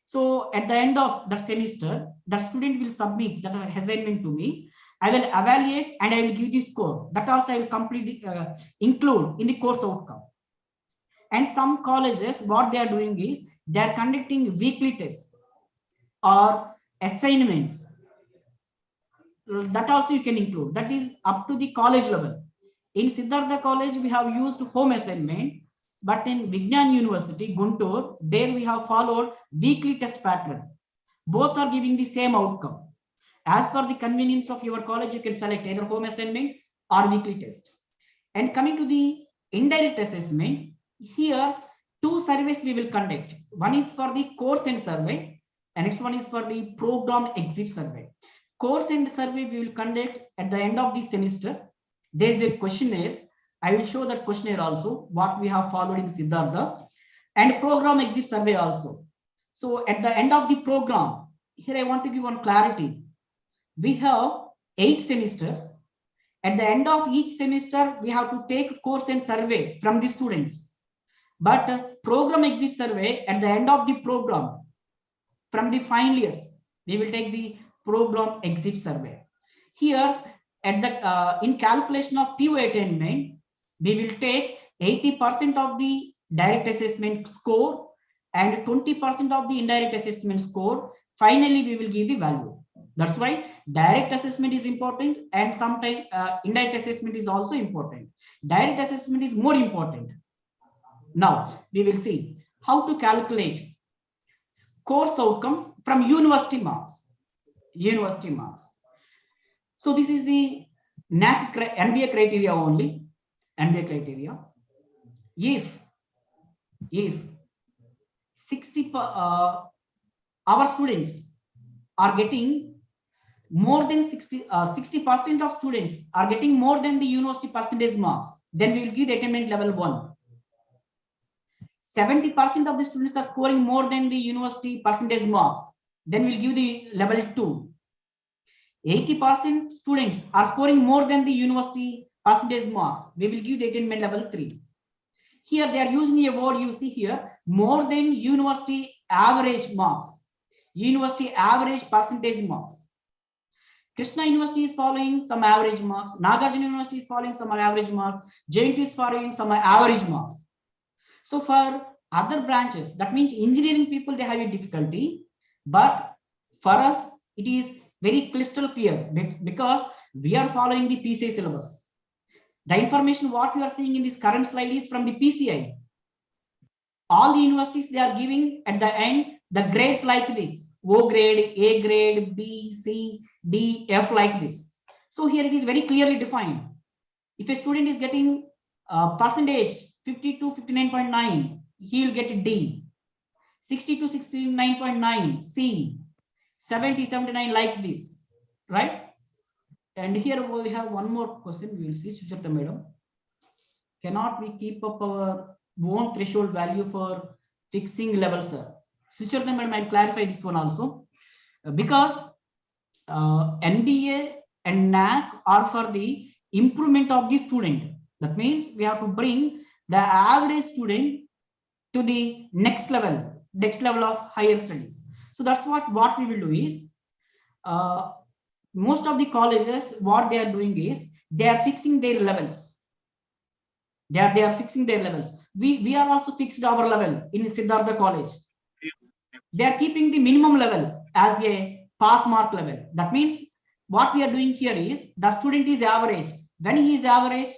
[SPEAKER 2] So at the end of that semester, the student will submit that assignment to me. I will evaluate and I will give the score. That also I will completely include in the course outcome. And some colleges, what they are doing is, they are conducting weekly tests or assignments. That also you can include. That is up to the college level. In Siddhartha College, we have used home assignment. But in Vignan University, Guntur, there we have followed weekly test pattern. Both are giving the same outcome. As per the convenience of your college, you can select either home assignment or weekly test. And coming to the indirect assessment, here two surveys we will conduct. One is for the course end survey, and next one is for the program exit survey. Course end survey we will conduct at the end of the semester. There is a questionnaire. I will show that questionnaire also, what we have followed in Siddhartha, and program exit survey also. So at the end of the program, here I want to give one clarity. We have 8 semesters. At the end of each semester, we have to take course and survey from the students. But program exit survey at the end of the program, from the final years, we will take the program exit survey. Here, at the in calculation of PO attainment, we will take 80% of the direct assessment score and 20% of the indirect assessment score. Finally, we will give the value. That's why direct assessment is important, and sometimes indirect assessment is also important. Direct assessment is more important. Now, we will see how to calculate course outcomes from university marks. University marks. So this is the NAC NBA criteria only. NBA criteria. If 60 our students are getting more than 60% of students are getting more than the university percentage marks, then we will give the attainment level 1. 70% of the students are scoring more than the university percentage marks, then we'll give the level 2. 80% students are scoring more than the university percentage marks, we will give the attainment level 3. Here they are using a word you see here, more than university average marks, university average percentage marks. Krishna University is following some average marks, Nagarjuna University is following some average marks, JNT is following some average marks. So for other branches, that means engineering people, they have a difficulty, but for us, it is very crystal clear because we are following the PCI syllabus. The information what you are seeing in this current slide is from the PCI. All the universities, they are giving at the end the grades like this: O grade, A grade, B, C, D, F, like this. So here it is very clearly defined. If a student is getting percentage 50 to 59.9, he will get a D. 60 to 69.9, C. 70, 79, like this, right? And here we have one more question. We will see, Suchata madam. Cannot we keep up our own threshold value for fixing level, sir? Suchata madam, I'll clarify this one also. Because NBA and NAC are for the improvement of the student. That means we have to bring the average student to the next level of higher studies. So that's what we will do is, most of the colleges, what they are doing is they are fixing their levels. They are fixing their levels. We are also fixed our level in Siddhartha College. They are keeping the minimum level as a pass mark level. That means what we are doing here is the student is average. When he is average,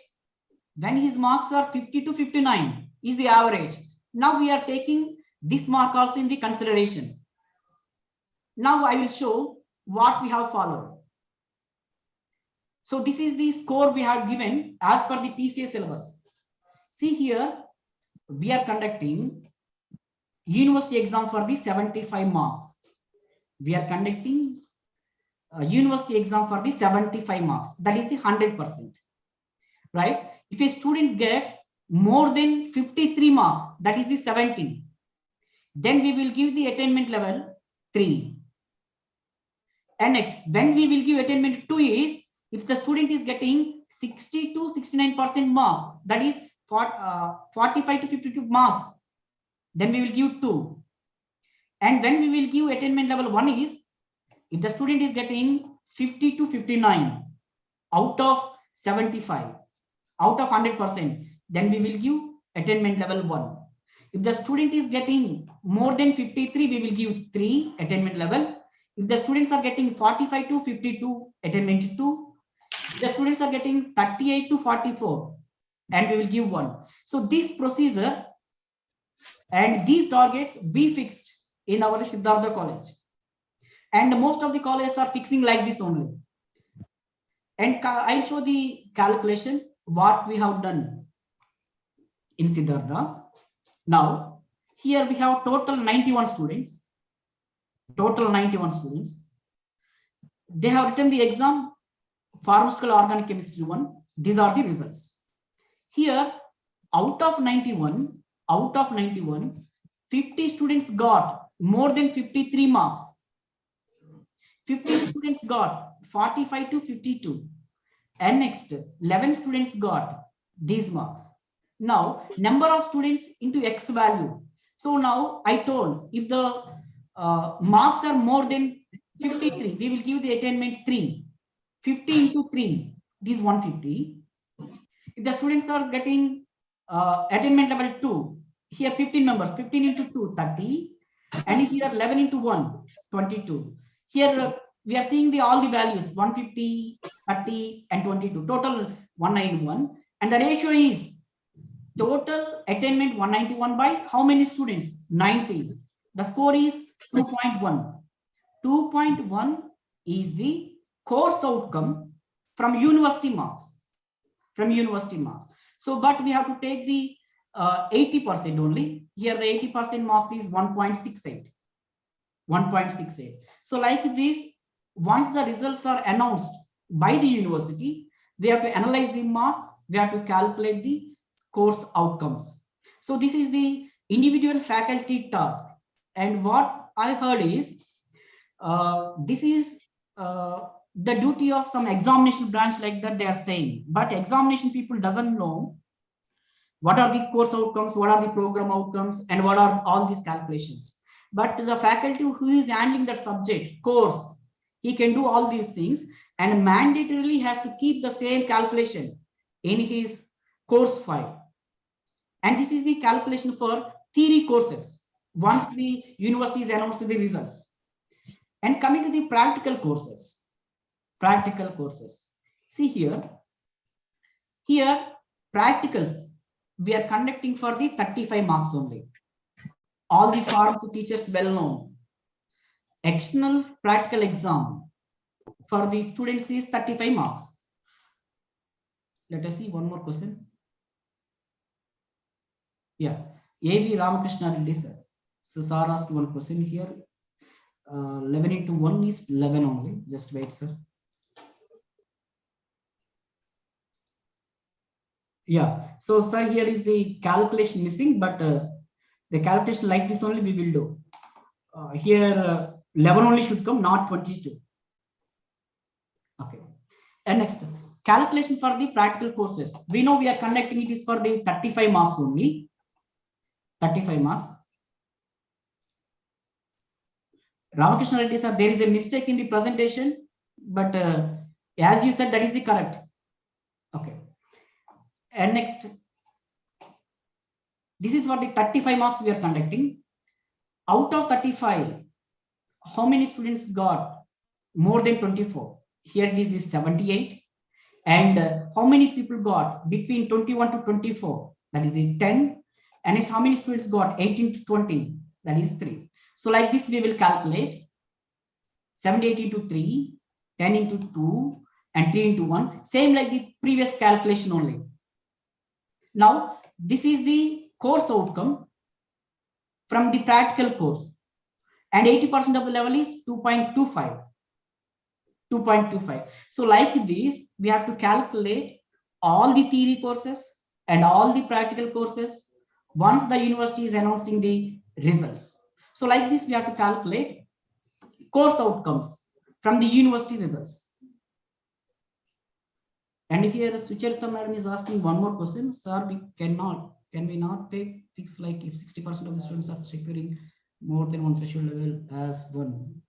[SPEAKER 2] when his marks are 50 to 59 is the average. Now we are taking this mark also in the consideration. Now I will show what we have followed. So this is the score we have given as per the PCA syllabus. See here, we are conducting university exam for the 75 marks. We are conducting a university exam for the 75 marks. That is the 100%. Right? If a student gets more than 53 marks, that is the 70, then we will give the attainment level 3. And next, when we will give attainment 2 is, if the student is getting 60 to 69% marks, that is 45 to 52 marks, then we will give 2. And when we will give attainment level 1 is, if the student is getting 50 to 59 out of 75, out of 100%, then we will give attainment level 1. If the student is getting more than 53, we will give 3 attainment level. If the students are getting 45 to 52, attainment 2. If the students are getting 38 to 44, and we will give 1. So this procedure And these targets we fixed in our Siddhartha College. And most of the colleges are fixing like this only. And I'll show the calculation, what we have done in Siddhartha. Now, here we have total 91 students. Total 91 students. They have written the exam, pharmaceutical organic chemistry 1. These are the results. Here, out of 91, 50 students got more than 53 marks. 15 students got 45 to 52. And next, 11 students got these marks. Now, number of students into X value. So now I told, if the marks are more than 53, we will give the attainment 3. 50 into 3, it is 150. If the students are getting attainment level 2, here 15 numbers, 15 into 2, 30. And here 11 into 1, 22. Here we are seeing all the values, 150, 30, and 22. Total 191. And the ratio is total attainment 191 by how many students? 90. The score is 2.1. 2.1 is the course outcome from university marks. From university marks. So, but we have to take the 80% only. Here the 80% marks is 1.68. 1.68. So like this, once the results are announced by the university, they have to analyze the marks, they have to calculate the course outcomes. So this is the individual faculty task. And what I heard is, this is the duty of some examination branch, like that they are saying, but examination people doesn't know what are the course outcomes, what are the program outcomes, and what are all these calculations. But the faculty who is handling that subject course, he can do all these things and mandatorily has to keep the same calculation in his course file. And this is the calculation for theory courses once the universities announce the results. And coming to the practical courses. See here practicals we are conducting for the 35 marks only. All the pharmacy teachers well known. External practical exam for the students is 35 marks. Let us see one more question. Yeah, A.V. Ramakrishna Reddy sir. So sir asked one question here. 11 into 1 is 11 only. Just wait, sir. Yeah, so sir, here is the calculation missing, but the calculation like this only we will do. Here 11 only should come, not 22. Okay. And next, calculation for the practical courses. We know we are conducting it is for the 35 marks only. 35 marks. Ramakrishna Reddy sir, there is a mistake in the presentation, but as you said, that is the correct. Okay. And next, this is for the 35 marks we are conducting. Out of 35, how many students got more than 24? Here it is 78. And how many people got between 21 to 24? That is the 10. And next, how many students got 18 to 20? That is 3. So like this, we will calculate 78 into 3, 10 into 2, and 3 into 1. Same like the previous calculation only. Now, this is the course outcome from the practical course. And 80% of the level is 2.25. 2.25. So like this, we have to calculate all the theory courses and all the practical courses once the university is announcing the results. So like this, we have to calculate course outcomes from the university results. And here Sucharita madam is asking one more question. Sir, can we not take fix like if 60% of the students are securing more than one threshold level as one?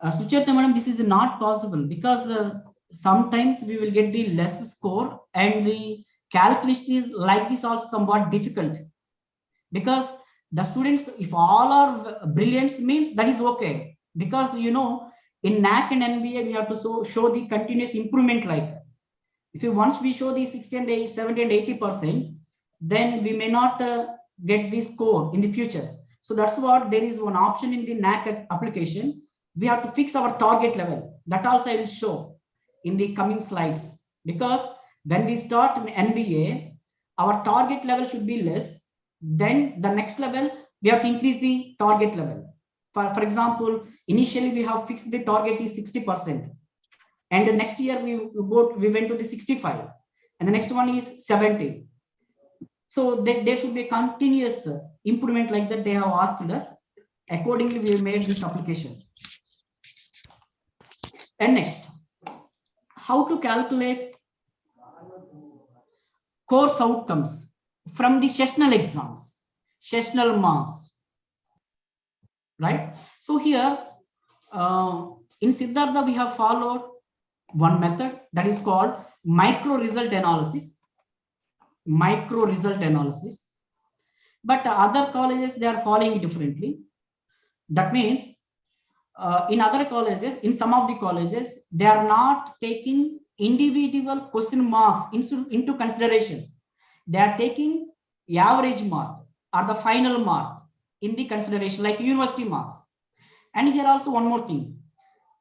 [SPEAKER 2] Sucharita madam, this is not possible because sometimes we will get the less score and the calculation is like this also somewhat difficult because the students, if all are brilliant means that is okay, because you know in NAC and NBA we have to show the continuous improvement. Like if you once we show the 60 and 70 and 80%, then we may not get this score in the future. So that's what there is one option in the NAC application. We have to fix our target level. That also I will show in the coming slides, because when we start an MBA, our target level should be less. Then the next level, we have to increase the target level. For example, initially we have fixed the target is 60%. And the next year we went to the 65. And the next one is 70. So there should be a continuous improvement like that they have asked us. Accordingly, we made this application. And next, how to calculate course outcomes from the sessional exams, sessional marks, right? So here in Siddhartha, we have followed one method that is called micro result analysis. But other colleges, they are following differently. That means in other colleges, in some of the colleges, they are not taking individual question marks into consideration. They are taking the average mark or the final mark in the consideration, like university marks. And here also one more thing,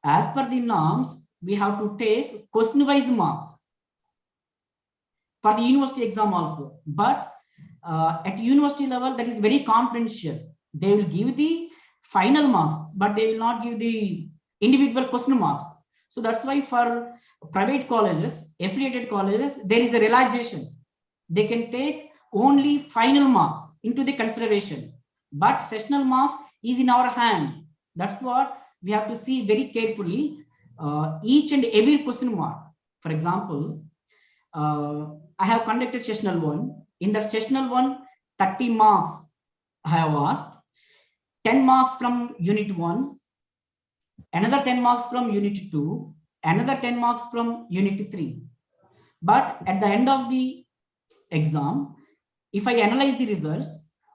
[SPEAKER 2] as per the norms, we have to take question wise marks for the university exam also. But at university level, that is very confidential. They will give the final marks, but they will not give the individual question marks. So that's why for private colleges, affiliated colleges, there is a relaxation. They can take only final marks into the consideration, but sessional marks is in our hand. That's what we have to see very carefully, each and every question mark. For example, I have conducted sessional 1. In that sessional 1, 30 marks I have asked, 10 marks from unit 1, another 10 marks from unit 2, another 10 marks from unit 3. But at the end of the exam, if I analyze the results,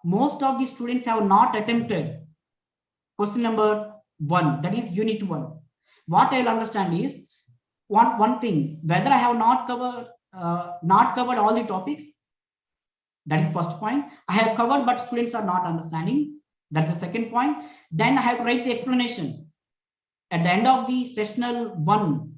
[SPEAKER 2] most of the students have not attempted question number 1, that is unit 1. What I will understand is one thing, whether I have not covered all the topics. That is first point. I have covered, but students are not understanding. That's the second point. Then I have to write the explanation at the end of the sessional 1.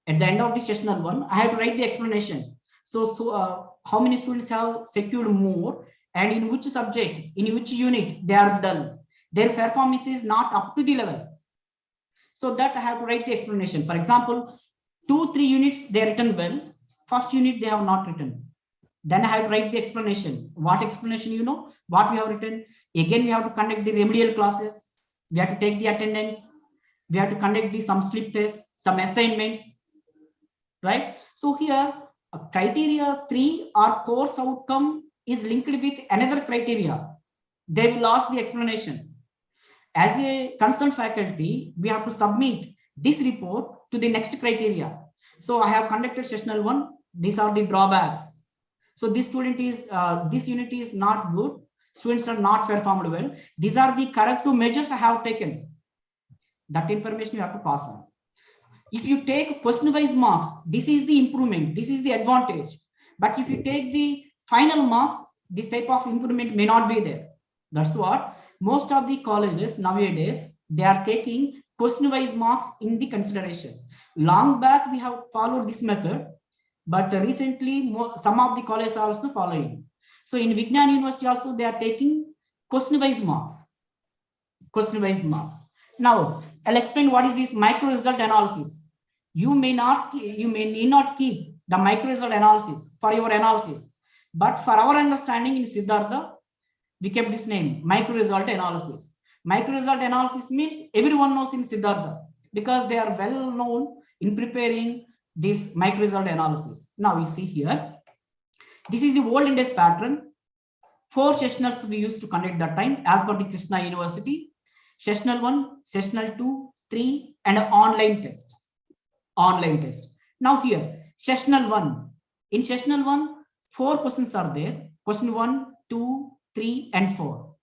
[SPEAKER 2] At the end of the sessional 1, I have to write the explanation. So how many students have secured more, and in which subject, in which unit they are done. Their performance is not up to the level. So that I have to write the explanation. For example, 2-3 units they are written well. First unit they have not written. Then I have to write the explanation. What explanation? You know what we have written. Again, we have to conduct the remedial classes. We have to take the attendance. We have to conduct some slip tests, some assignments, right? So here, criteria 3 or course outcome is linked with another criteria. They will ask the explanation. As a concerned faculty, we have to submit this report to the next criteria. So I have conducted sessional 1. These are the drawbacks. So this unit is not good. Students are not performed well. These are the corrective measures I have taken. That information you have to pass on. If you take question-wise marks, this is the improvement. This is the advantage. But if you take the final marks, this type of improvement may not be there. That's what most of the colleges nowadays, they are taking question-wise marks in the consideration. Long back, we have followed this method, but recently some of the colleges are also following. So in Vignan University also, they are taking question-wise marks. Question-wise marks. Now, I'll explain what is this micro result analysis. You may need not keep the micro result analysis for your analysis, but for our understanding in Siddhartha, we kept this name, micro result analysis. Micro result analysis means everyone knows in Siddhartha because they are well known in preparing this micro result analysis. Now you see here, this is the old index pattern. 4 sessionals we used to conduct that time as per the Krishna University. Sessional 1, sessional 2, 3, and an online test. Online test. Now here, sessional 1. In sessional 1, 4 questions are there. Question 1, 2, 3, and 4.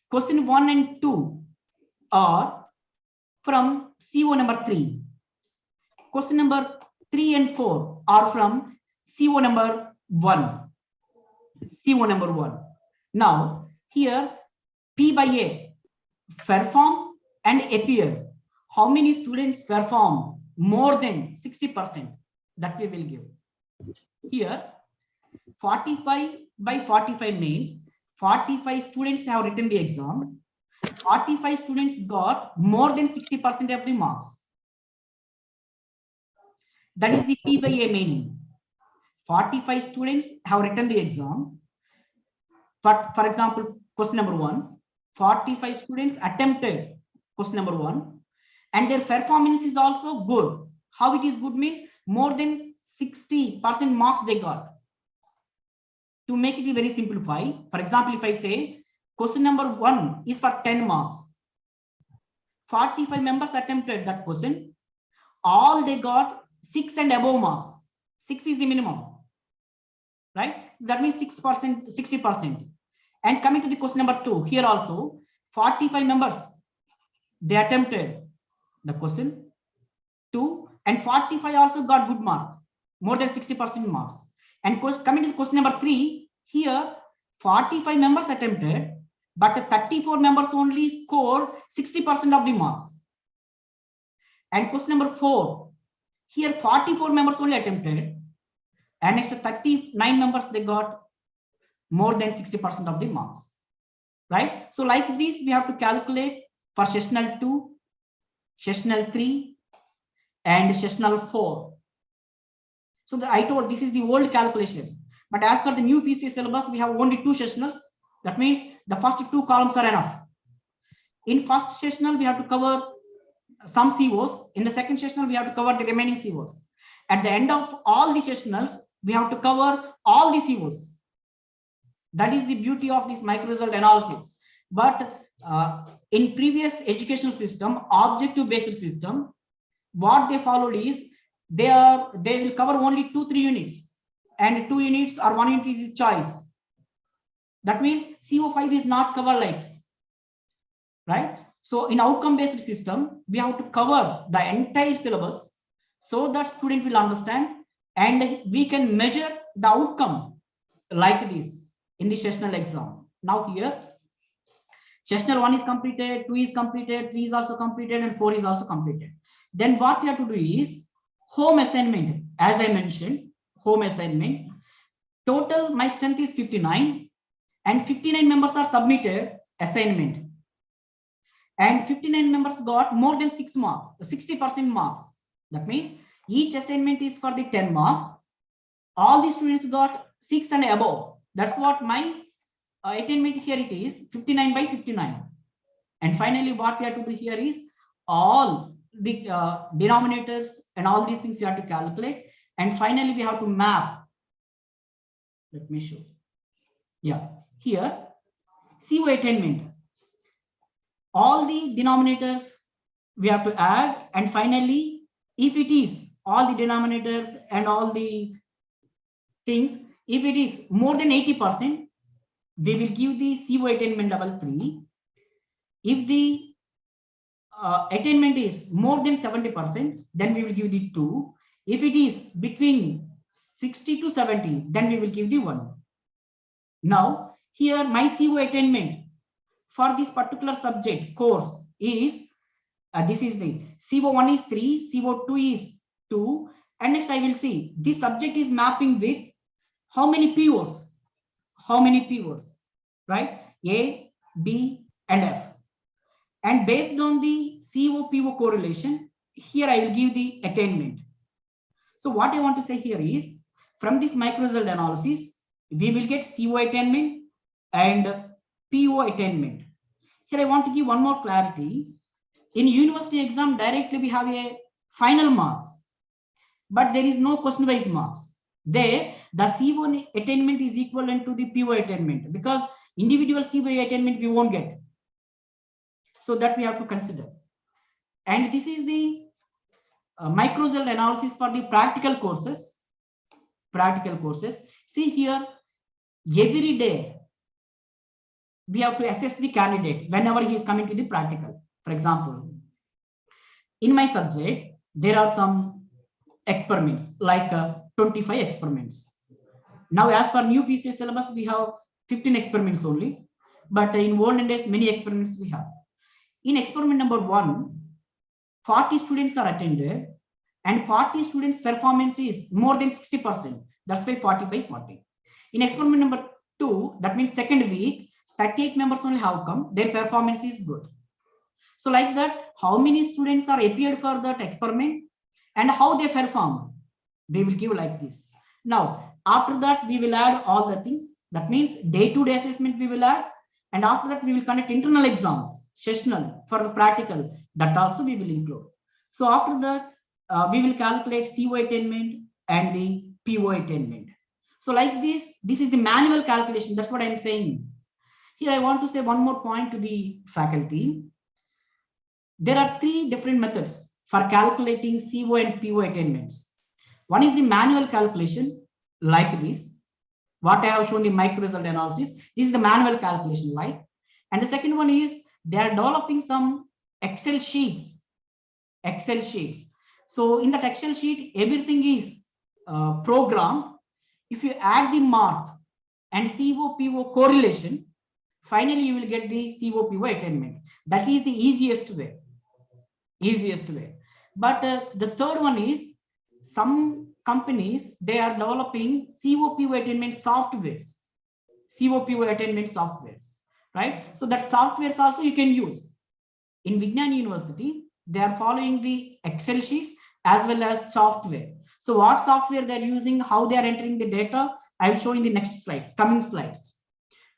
[SPEAKER 2] Question 1 and 2 are from CO number 3. Question number 3 and 4 are from CO number 1. CO number 1. Now here P by A, perform and appear. How many students perform more than 60%? That we will give. Here 45 by 45 means 45 students have written the exam. 45 students got more than 60% of the marks. That is the P by A meaning. 45 students have written the exam. But for example, question number 1, 45 students attempted question number 1, and their performance is also good. How it is good means more than 60% marks they got. To make it very simplify, for example, if I say question number 1 is for 10 marks, 45 members attempted that question, all they got 6 and above marks. 6 is the minimum, right? That means 6%, 60%. And coming to the question number 2, here also 45 members they attempted the question 2, and 45 also got good mark, more than 60% marks. And coming to the question number 3, here 45 members attempted, but 34 members only scored 60% of the marks. And question number 4, here 44 members only attempted, and next 39 members they got more than 60% of the marks, right? So like this, we have to calculate for sessional 2, sessional 3, and sessional 4. So I told this is the old calculation, but as per the new PCA syllabus, we have only 2 sessionals. That means the first 2 columns are enough. In first sessional, we have to cover some COs. In the second sessional, we have to cover the remaining COs. At the end of all the sessionals, we have to cover all the COs. That is the beauty of this micro result analysis. But in previous educational system, objective based system, what they followed is they will cover only 2-3 units, and 2 units or 1 unit is choice. That means CO5 is not covered like, right? So in outcome based system, we have to cover the entire syllabus so that student will understand, and we can measure the outcome like this in the sessional exam. Now here sessional 1 is completed, 2 is completed, 3 is also completed, and 4 is also completed. Then what we have to do is home assignment. As I mentioned, home assignment. Total my strength is 59, and 59 members are submitted assignment. And 59 members got more than 6 marks, 60% marks. That means each assignment is for the 10 marks. All the students got 6 and above. That's what my attainment here it is 59 by 59. And finally, what we have to do here is all the denominators and all these things you have to calculate. And finally, we have to map. Let me show. Yeah, here CO attainment. All the denominators we have to add, and finally, if it is all the denominators and all the things, if it is more than 80%, we will give the CO attainment level 3. If the attainment is more than 70%, then we will give the 2. If it is between 60 to 70, then we will give the 1. Now here my CO attainment for this particular subject course is this is the CO1 is 3, CO2 is 2, and next I will see this subject is mapping with how many POs, right? A, B, and F. And based on the CO-PO correlation, here I will give the attainment. So what I want to say here is, from this micro result analysis, we will get CO attainment and PO attainment. Here I want to give one more clarity. In university exam, directly we have a final marks, but there is no question wise marks. There, the CO attainment is equivalent to the PO attainment, because individual CO attainment we won't get. So that we have to consider. And this is the micro result analysis for the practical courses. See here, every day we have to assess the candidate whenever he is coming to the practical. For example, in my subject, there are some experiments, like 25 experiments. Now, as per new PCS syllabus, we have 15 experiments only, but in olden days, many experiments we have. In experiment number 1, 40 students are attended, and 40 students' performance is more than 60%. That's why 40 by 40. In experiment number 2, that means second week, 38 members only have come. Their performance is good. So like that, how many students are appeared for that experiment and how they perform, they will give like this. Now, after that, we will add all the things. That means day-to-day assessment we will add. And after that, we will conduct internal exams, sessional for the practical. That also we will include. So after that, we will calculate CO attainment and the PO attainment. So like this is the manual calculation. That's what I'm saying. Here I want to say one more point to the faculty. There are 3 different methods for calculating CO and PO attainments. One is the manual calculation, like this. What I have shown the micro result analysis. This is the manual calculation, like. And the second one is they are developing some Excel sheets. Excel sheets. So in that Excel sheet, everything is programmed. If you add the mark and CO-PO correlation, finally you will get the CO-PO attainment. That is the easiest way. Easiest way. But the third one is some companies, they are developing CO-PO attainment softwares. CO-PO attainment softwares, right? So that softwares also you can use. In Vignan University, they are following the Excel sheets as well as software. So what software they're using, how they are entering the data, I will show in the next slides, coming slides,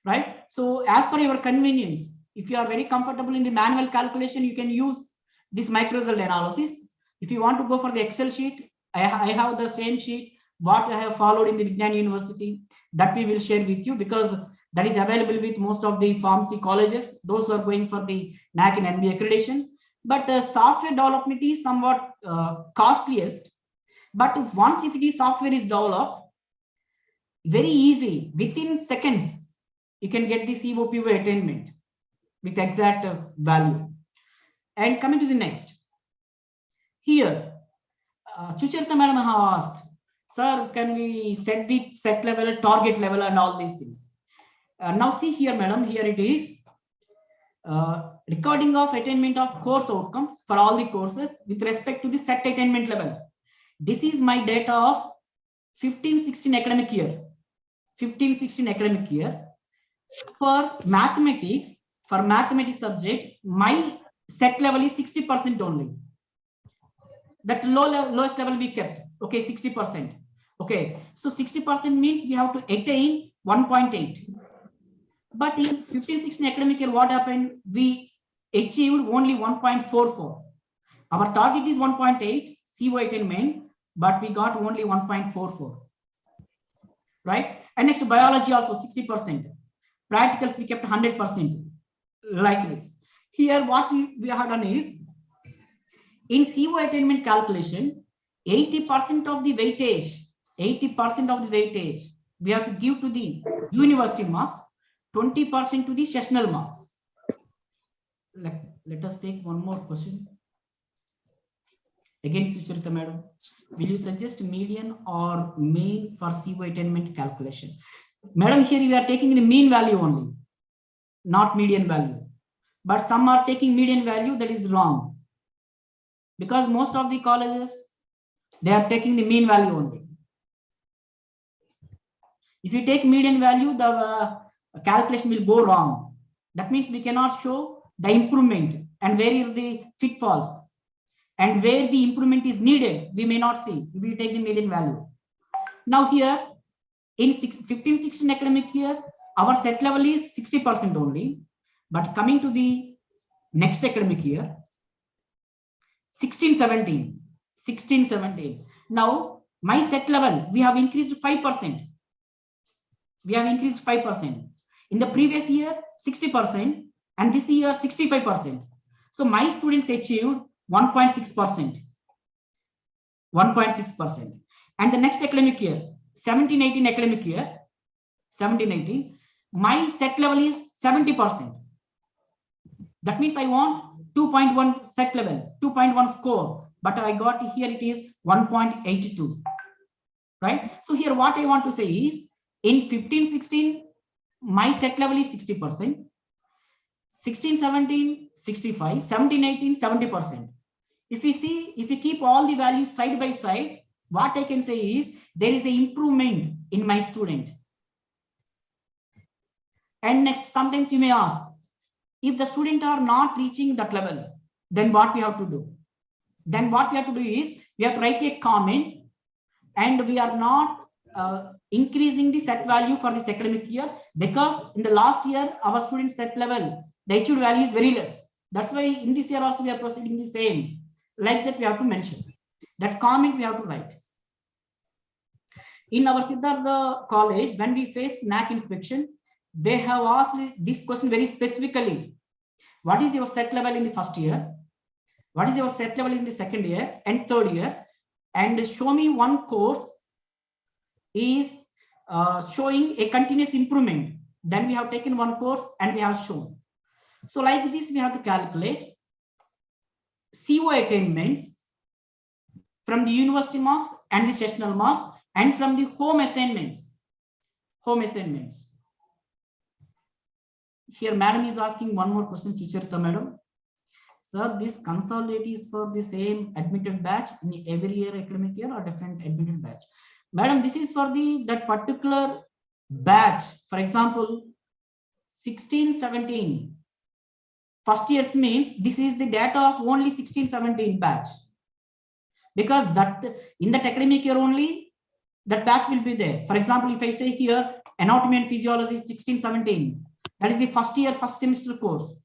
[SPEAKER 2] right? So as per your convenience, if you are very comfortable in the manual calculation, you can use this micro result analysis. If you want to go for the Excel sheet, I have the same sheet what I have followed in the Vignan University, that we will share with you, because that is available with most of the pharmacy colleges, those who are going for the NAC and NB accreditation. But software development is somewhat costliest. But once if the software is developed, very easy, within seconds, you can get the CO-PO attainment with exact value. And coming to the next. Here, Chucharita madam have asked, sir, can we set the set level, target level and all these things? Now see here, madam, here it is. Recording of attainment of course outcomes for all the courses with respect to the set attainment level. This is my data of 15-16 academic year. 15-16 academic year. For mathematics subject, my set level is 60% only. That lowest level we kept. Okay, 60%. Okay, so 60% means we have to attain 1.8. But in 15-16 academic year, what happened? We achieved only 1.44. Our target is 1.8 CO attainment, but we got only 1.44. Right? And next, biology also 60%. Practicals we kept 100%. Like this. Here, what we have done is, in CO attainment calculation, 80% of the weightage, we have to give to the university marks, 20% to the sessional marks. Let us take one more question. Again, Sucharita madam, will you suggest median or mean for CO attainment calculation? Madam, here we are taking the mean value only, not median value. But some are taking median value, that is wrong. Because most of the colleges, they are taking the mean value only. If you take median value, the calculation will go wrong. That means we cannot show the improvement and where are the pitfalls and where the improvement is needed, we may not see if we take the median value. Now here in 15-16 academic year, our set level is 60% only. But coming to the next academic year, 16-17. Now my set level, we have increased 5%. We have increased 5%. In the previous year, 60%, and this year 65%. So my students achieved 1.6%. 1.6%. And the next academic year, 17-18 academic year, 17-18, my set level is 70%. That means I want 2.1 set level, 2.1 score, but I got here it is 1.82. Right? So here what I want to say is, In 15-16, my set level is 60%. 16-17, 65, 17-18, 70%. If we keep all the values side by side, what I can say is there is an improvement in my student. And next, sometimes you may ask, if the student are not reaching that level, then what we have to do? Then what we have to do is we have to write a comment, and we are not increasing the set value for this academic year, because in the last year our student set level, the achieved value is very less. That's why in this year also we are proceeding the same. Like that we have to mention. That comment we have to write. In our Siddhartha college, when we faced NAC inspection, they have asked this question very specifically. What is your set level in the first year? What is your set level in the second year and third year? And show me one course is showing a continuous improvement. Then we have taken one course and we have shown. So like this, we have to calculate CO attainments from the university marks and the sessional marks and from the home assignments. Here, madam is asking one more question, Sucharita madam. Sir, this consolidate is for the same admitted batch in every year academic year or different admitted batch? Madam, this is for that particular batch. For example, 16-17. First years means this is the data of only 16-17 batch. Because that in that academic year only, that batch will be there. For example, if I say here, anatomy and physiology is 16-17, that is the first year, first semester course.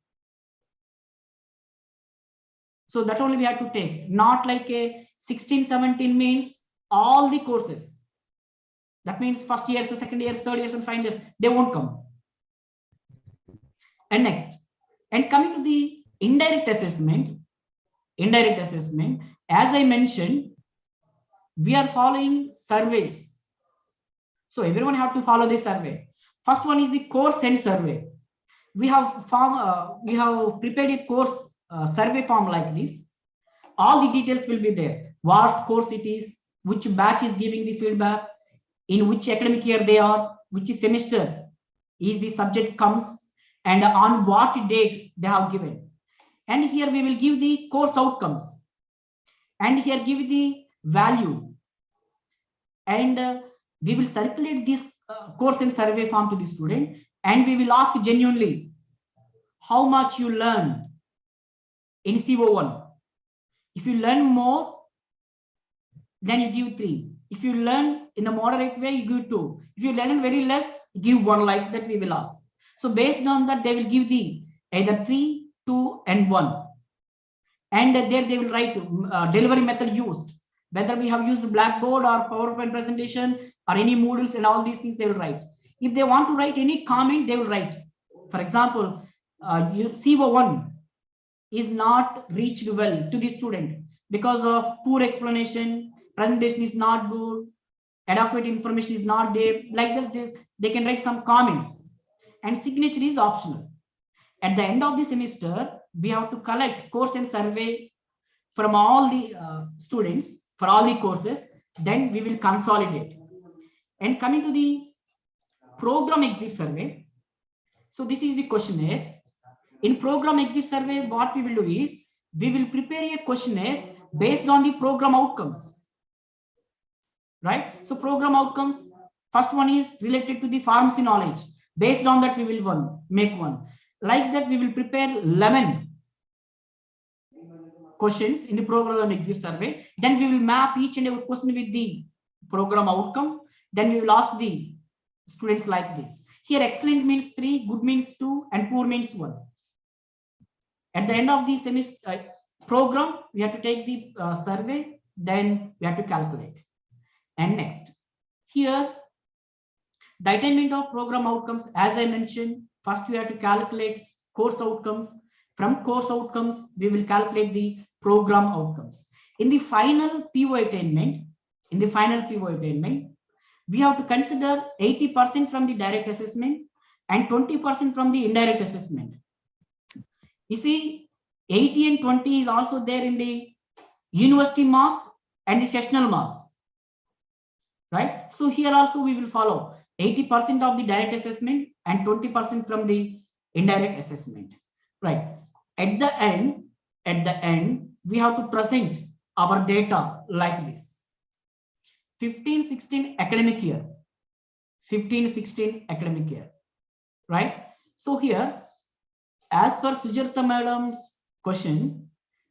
[SPEAKER 2] So that only we have to take, not like a 16-17 means all the courses. That means first years, second years, third years, and final years, they won't come. And next, and coming to the indirect assessment, as I mentioned, we are following surveys. So everyone have to follow this survey. First one is the course end survey. We have prepared a course survey form like this. All the details will be there. What course it is, which batch is giving the feedback, in which academic year they are, which semester is the subject comes, and on what date they have given. And here we will give the course outcomes. And here give the value. And we will circulate this course and survey form to the student. And we will ask genuinely how much you learn in CO1. If you learn more, then you give 3. If you learn in a moderate way, you give 2. If you learn very less, give 1, like that we will ask. So based on that, they will give the either 3, 2, and 1. And there they will write delivery method used. Whether we have used Blackboard or PowerPoint presentation or any Moodles and all these things, they will write. If they want to write any comment, they will write. For example, CO1 is not reached well to the student because of poor explanation, presentation is not good, adequate information is not there. Like that, they can write some comments. And signature is optional. At the end of the semester, we have to collect course and survey from all the students for all the courses. Then we will consolidate. And coming to the program exit survey. So this is the questionnaire. In program exit survey, what we will do is we will prepare a questionnaire based on the program outcomes. Right? So program outcomes, first one is related to the pharmacy knowledge. Based on that, we will make one. Like that, we will prepare 11 questions in the program exit survey. Then we will map each and every question with the program outcome. Then we will ask the students like this. Here, excellent means 3, good means 2, and poor means 1. At the end of the semester program, we have to take the survey. Then we have to calculate. And next, here, the attainment of program outcomes, as I mentioned, first we have to calculate course outcomes. From course outcomes, we will calculate the program outcomes. In the final PO attainment, we have to consider 80% from the direct assessment and 20% from the indirect assessment. You see, 80 and 20 is also there in the university marks and the sessional marks. Right? So here also we will follow. 80% of the direct assessment and 20% from the indirect assessment, right? At the end, we have to present our data like this. 15-16 academic year, 15-16 academic year, right? So here, as per Sujata madam's question,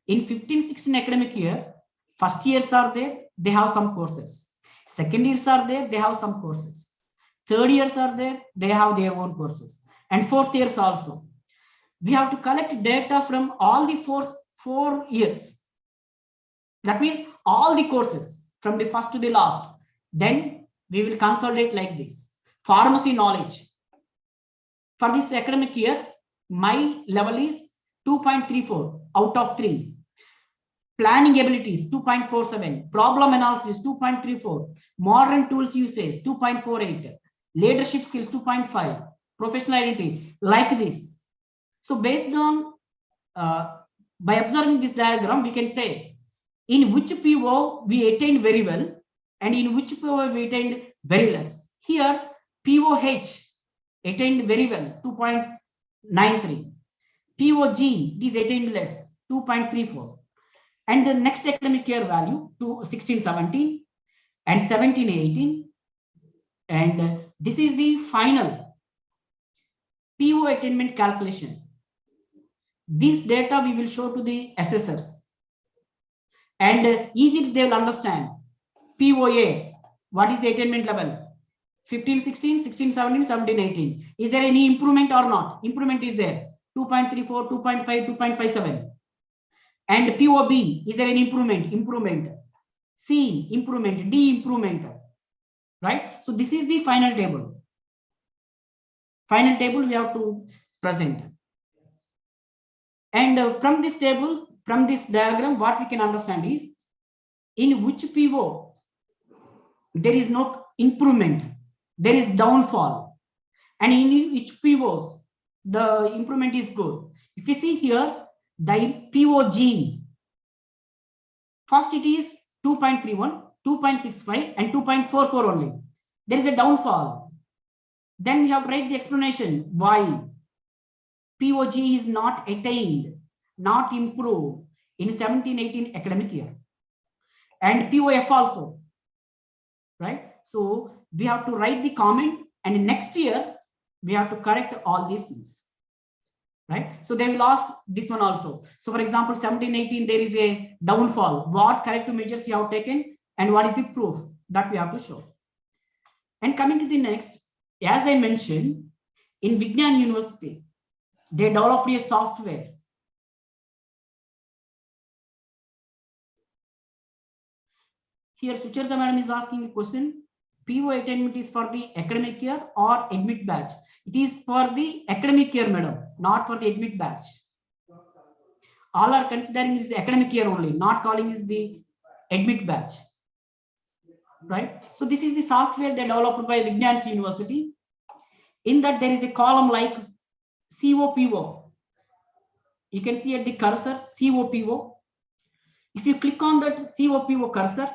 [SPEAKER 2] in 15-16 academic year, first years are there, they have some courses. Second years are there, they have some courses. Third years are there, they have their own courses. And fourth years also. We have to collect data from all the four years. That means all the courses from the first to the last. Then we will consolidate like this. Pharmacy knowledge. For this academic year, my level is 2.34 out of 3. Planning abilities 2.47. Problem analysis 2.34. Modern tools usage 2.48. Leadership skills 2.5. Professional identity like this. So based on by observing this diagram, we can say in which PO we attained very well and in which PO we attained very less. Here POH attained very well 2.93. POG is attained less 2.34. And the next academic year value to 16-17 and 17-18. And this is the final PO attainment calculation. This data we will show to the assessors. And easily they will understand. POA, what is the attainment level? 15-16, 16-17, 17-18. Is there any improvement or not? Improvement is there. 2.34, 2.5, 2.57. And POB, is there any improvement? Improvement. C, improvement. D, improvement. Right? So this is the final table. Final table we have to present. And from this table, from this diagram, what we can understand is in which PO there is no improvement, there is downfall, and in which POs the improvement is good. If you see here, the POG, first it is 2.31, 2.65, and 2.44 only. There is a downfall. Then we have to write the explanation why POG is not attained, not improved in 17-18 academic year. And POF also, right? So we have to write the comment, and next year we have to correct all these things, right? So they will ask this one also. So for example, 17-18, there is a downfall. What corrective measures you have taken and what is the proof that we have to show. And coming to the next, as I mentioned, in Vignan University, they developed a software. Here, Sucharita madam is asking a question. PO attainment is for the academic year or admit batch? It is for the academic year, madam, not for the admit batch. All are considering is the academic year only, not calling is the admit batch. Right? So this is the software that developed by Vignan University. In that there is a column like COPO. You can see at the cursor COPO. If you click on that COPO cursor,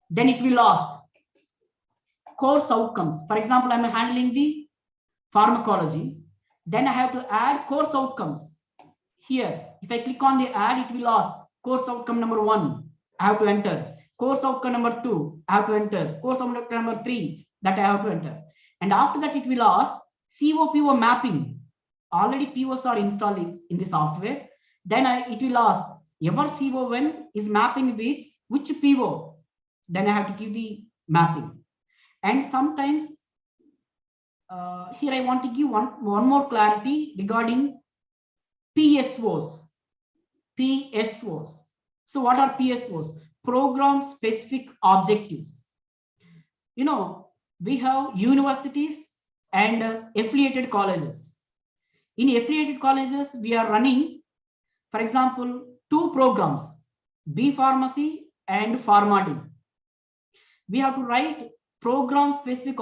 [SPEAKER 2] then it will ask course outcomes. For example, I'm handling the pharmacology. Then I have to add course outcomes. Here, if I click on the add, it will ask course outcome number 1. I have to enter. Course outcome number 2. I have to enter. Course outcome number 3. That I have to enter. And after that, it will ask COPO mapping. Already POs are installed in the software. Then it will ask ever CON is mapping with which PO. Then I have to give the mapping. And sometimes here I want to give one more clarity regarding PSOs. PSOs. So what are PSOs? Program specific objectives. You know, we have universities and affiliated colleges. In affiliated colleges, we are running, for example, 2 programs, B Pharmacy and PharmaD. We have to write program specific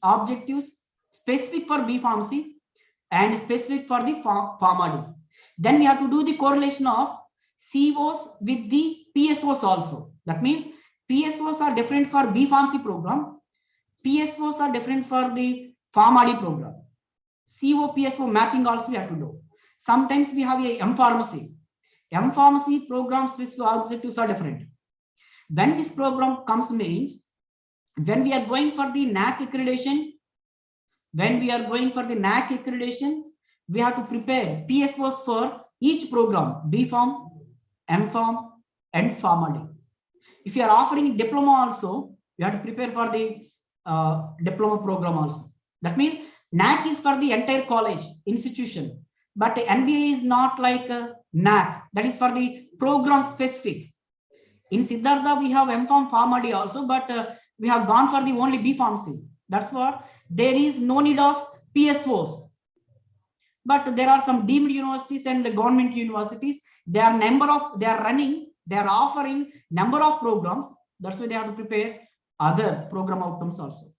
[SPEAKER 2] objectives specific for B Pharmacy and specific for the PharmaD. Then we have to do the correlation of COs with the PSOs also. That means PSOs are different for B Pharmacy program. PSOs are different for the PharmD program. CO PSO mapping also we have to do. Sometimes we have a M Pharmacy. M Pharmacy programs with objectives are different. When this program comes means, when we are going for the NAC accreditation, we have to prepare PSOs for each program, B Pharm, M Pharm, and PharmD. If you are offering diploma also, you have to prepare for the diploma program also. That means NAC is for the entire college institution, but MBA is not like a NAC. That is for the program specific. In Siddhartha, we have M.Pharm, PharmD also, but we have gone for the only B Pharmacy. That's what there is no need of PSOs. But there are some deemed universities and the government universities. They are offering number of programs. That's why they have to prepare other program outcomes also.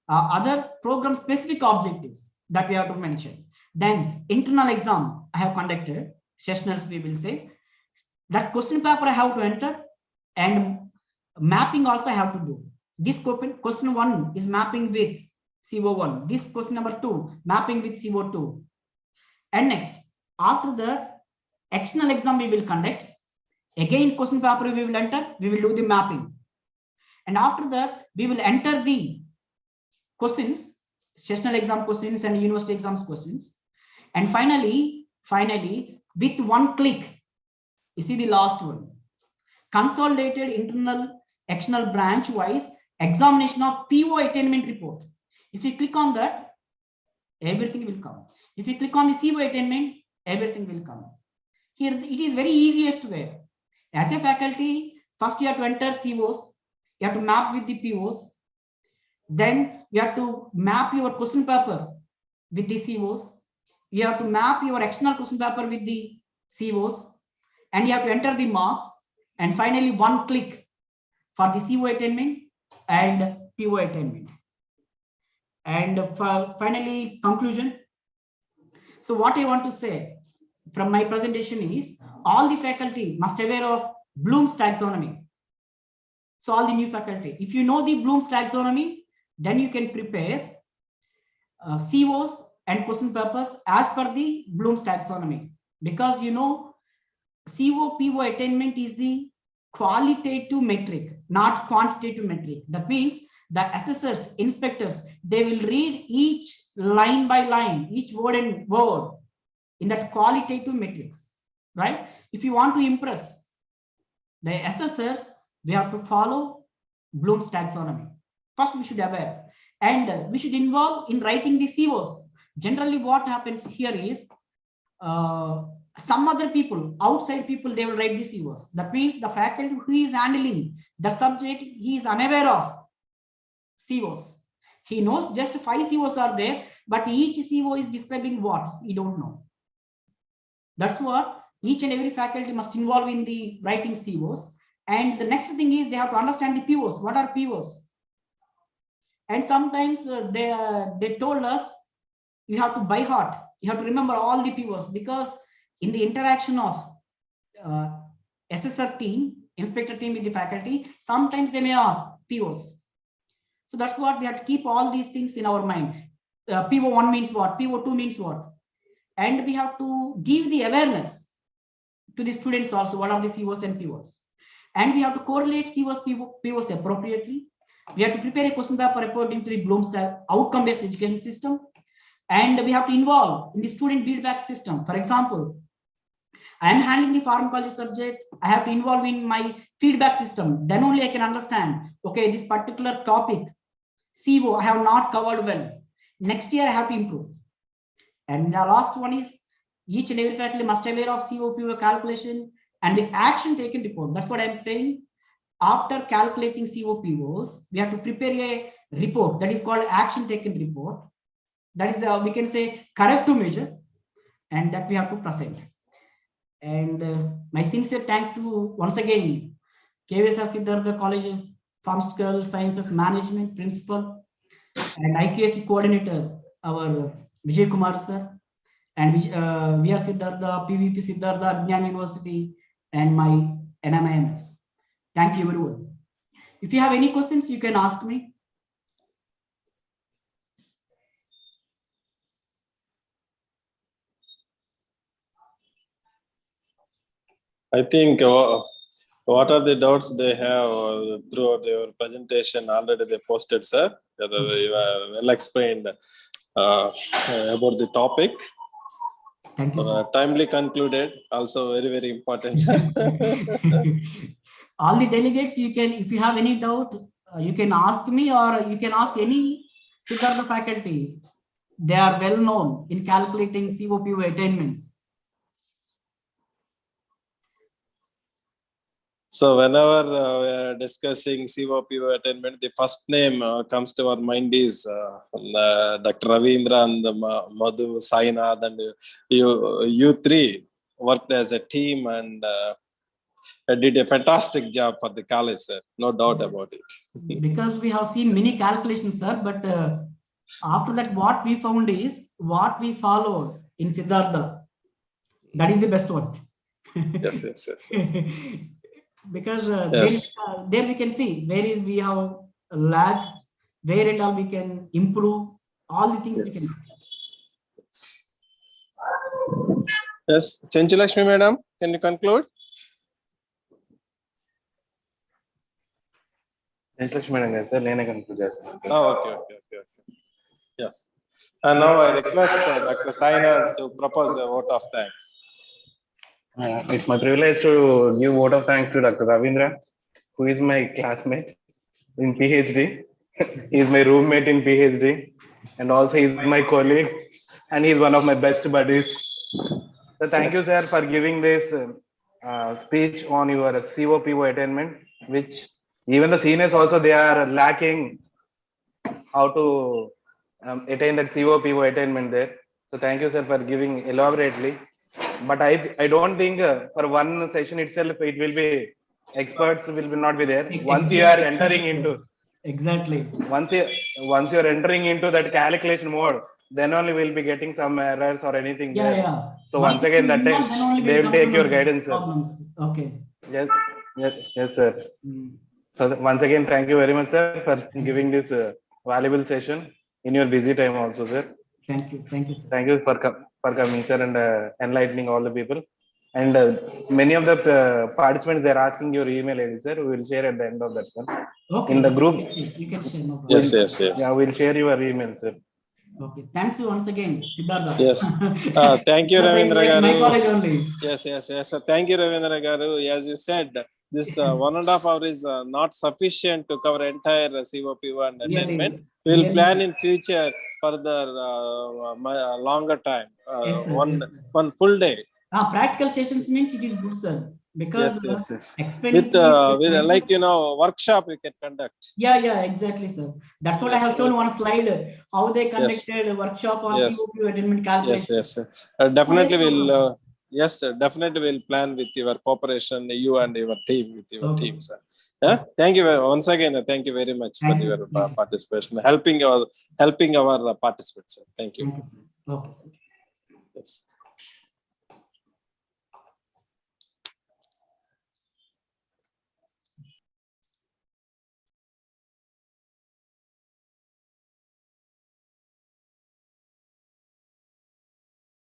[SPEAKER 2] Other program specific objectives that we have to mention. Then internal exam I have conducted, sessionals we will say. That question paper I have to enter, and mapping also I have to do. This question 1 is mapping with CO1. This question number 2, mapping with CO2. And next, after the external exam we will conduct. Again, question paper we will enter, we will do the mapping. And after that, we will enter the questions, sessional exam questions and university exams questions. And finally, with one click, you see the last one, consolidated internal external branch wise examination of PO attainment report. If you click on that, everything will come. If you click on the CO attainment, everything will come. Here it is very easiest way. As a faculty, first you have to enter COs, you have to map with the POs, then you have to map your question paper with the COs, you have to map your external question paper with the COs, and you have to enter the marks, and finally one click for the CO attainment and PO attainment. And finally, conclusion. So what I want to say from my presentation is, all the faculty must aware of Bloom's taxonomy. So all the new faculty, if you know the Bloom's taxonomy, then you can prepare COs and question papers as per the Bloom's taxonomy, because you know CO PO attainment is the qualitative metric, not quantitative metric. That means the assessors, inspectors, they will read each line by line, each word and word in that qualitative metrics, right? If you want to impress the assessors, we have to follow Bloom's taxonomy. First, we should aware, and we should involve in writing the COs. Generally, what happens here is some other people, outside people, they will write the COs. That means the faculty who is handling the subject, he is unaware of COs. He knows just 5 COs are there, but each CO is describing what? He don't know. That's what each and every faculty must involve in the writing COs. And the next thing is they have to understand the POs. What are POs? And sometimes they told us you have to by heart. You have to remember all the POs, because in the interaction of assessor team, inspector team with the faculty, sometimes they may ask POs. So that's what we have to keep all these things in our mind. PO1 means what? PO2 means what? And we have to give the awareness to the students also, what are the COs and POs. And we have to correlate COs, POs appropriately. We have to prepare a question paper according to the Bloom's outcome-based education system. And we have to involve in the student feedback system. For example, I am handling the pharmacology subject. I have to involve in my feedback system. Then only I can understand, okay, this particular topic, CO, I have not covered well. Next year, I have to improve. And the last one is, each and every faculty must be aware of CO, PO calculation and the action taken report. That's what I'm saying. After calculating CO, POs, we have to prepare a report that is called action taken report. That is, we can say, corrective measure, and that we have to present. And my sincere thanks to, once again, KVSR Siddhartha College of Pharmaceutical Sciences Management Principal and IQAC Coordinator, our Vijay Kumar sir, and VR Siddhartha, PVP Siddhartha, Jnana University, and my NMIMS. Thank you, everyone. If you have any questions, you can ask me.
[SPEAKER 1] I think what are the doubts they have throughout your presentation already they posted, sir. You have well explained about the topic.
[SPEAKER 2] Thank you, sir.
[SPEAKER 1] Timely concluded, also very, very important, sir.
[SPEAKER 2] All the delegates, you can, if you have any doubt, you can ask me or you can ask any Siddhartha faculty. They are well known in calculating COPO attainments.
[SPEAKER 1] So whenever we are discussing COPO attainment, the first name comes to our mind is Dr. Ravindra and Madhu, Sainath, and you three worked as a team and did a fantastic job for the college, sir. No doubt about it.
[SPEAKER 2] Because we have seen many calculations, sir, but after that, what we found is what we followed in Siddhartha. That is the best one.
[SPEAKER 1] Yes, yes, yes. Yes.
[SPEAKER 2] Because
[SPEAKER 1] Yes.
[SPEAKER 2] there we can see where is we have lag, where and all we can improve, all the things we can do.
[SPEAKER 1] Yes, Chenchalakshmi madam, can you conclude?
[SPEAKER 4] Chenchalakshmi madam, sir, I conclude.
[SPEAKER 1] Oh, okay. Yes. And now I request Dr. Sainath to propose a vote of thanks.
[SPEAKER 4] It's my privilege to give vote of thanks to Dr. Ravindra, who is my classmate in PhD. He is my roommate in PhD, and also he is my colleague, and he is one of my best buddies. So thank you, sir, for giving this speech on your COPO attainment, which even the seniors also, they are lacking how to attain that COPO attainment there. So thank you, sir, for giving elaborately. But I don't think for one session itself it will be, experts will not be there. Once you are entering into once you are entering into that calculation mode, then only we'll be getting some errors or anything there.
[SPEAKER 2] Yeah.
[SPEAKER 4] So once again that time they will take your guidance, sir.
[SPEAKER 2] Problems. Okay.
[SPEAKER 4] Yes, sir. So once again, thank you very much, sir, for giving this valuable session in your busy time also, sir.
[SPEAKER 2] Thank you, sir.
[SPEAKER 4] Thank you for coming, sir, and enlightening all the people. And many of the participants, they're asking your email ID, sir. We will share at the end of that one.
[SPEAKER 2] Okay.
[SPEAKER 4] In the group.
[SPEAKER 2] You can share. No problem.
[SPEAKER 1] Yes.
[SPEAKER 4] Yeah, we'll share your email, sir.
[SPEAKER 2] Okay. Thanks you once again, Siddhartha.
[SPEAKER 1] Yes. Thank you, Ravindra Garu.
[SPEAKER 2] My college only.
[SPEAKER 1] Yes. So thank you, Ravindra Garu. As you said, this 1.5 hours is not sufficient to cover entire COPO and attainment. We will plan in future further longer time.
[SPEAKER 2] Yes,
[SPEAKER 1] one full day.
[SPEAKER 2] Practical sessions means it is good, sir. Because
[SPEAKER 1] yes. With like workshop we can conduct.
[SPEAKER 2] Yeah, exactly, sir. That's what I have shown one slide how they conducted a workshop on COPO attainment calculation.
[SPEAKER 1] Yes. Definitely will. Yes, sir. Definitely will plan with your cooperation, you and your team, with your team, sir. Yeah. Thank you once again. Thank you very much for your participation, helping our participants, sir. Thank you.
[SPEAKER 2] Thank you, sir. Okay, sir.
[SPEAKER 1] Yes.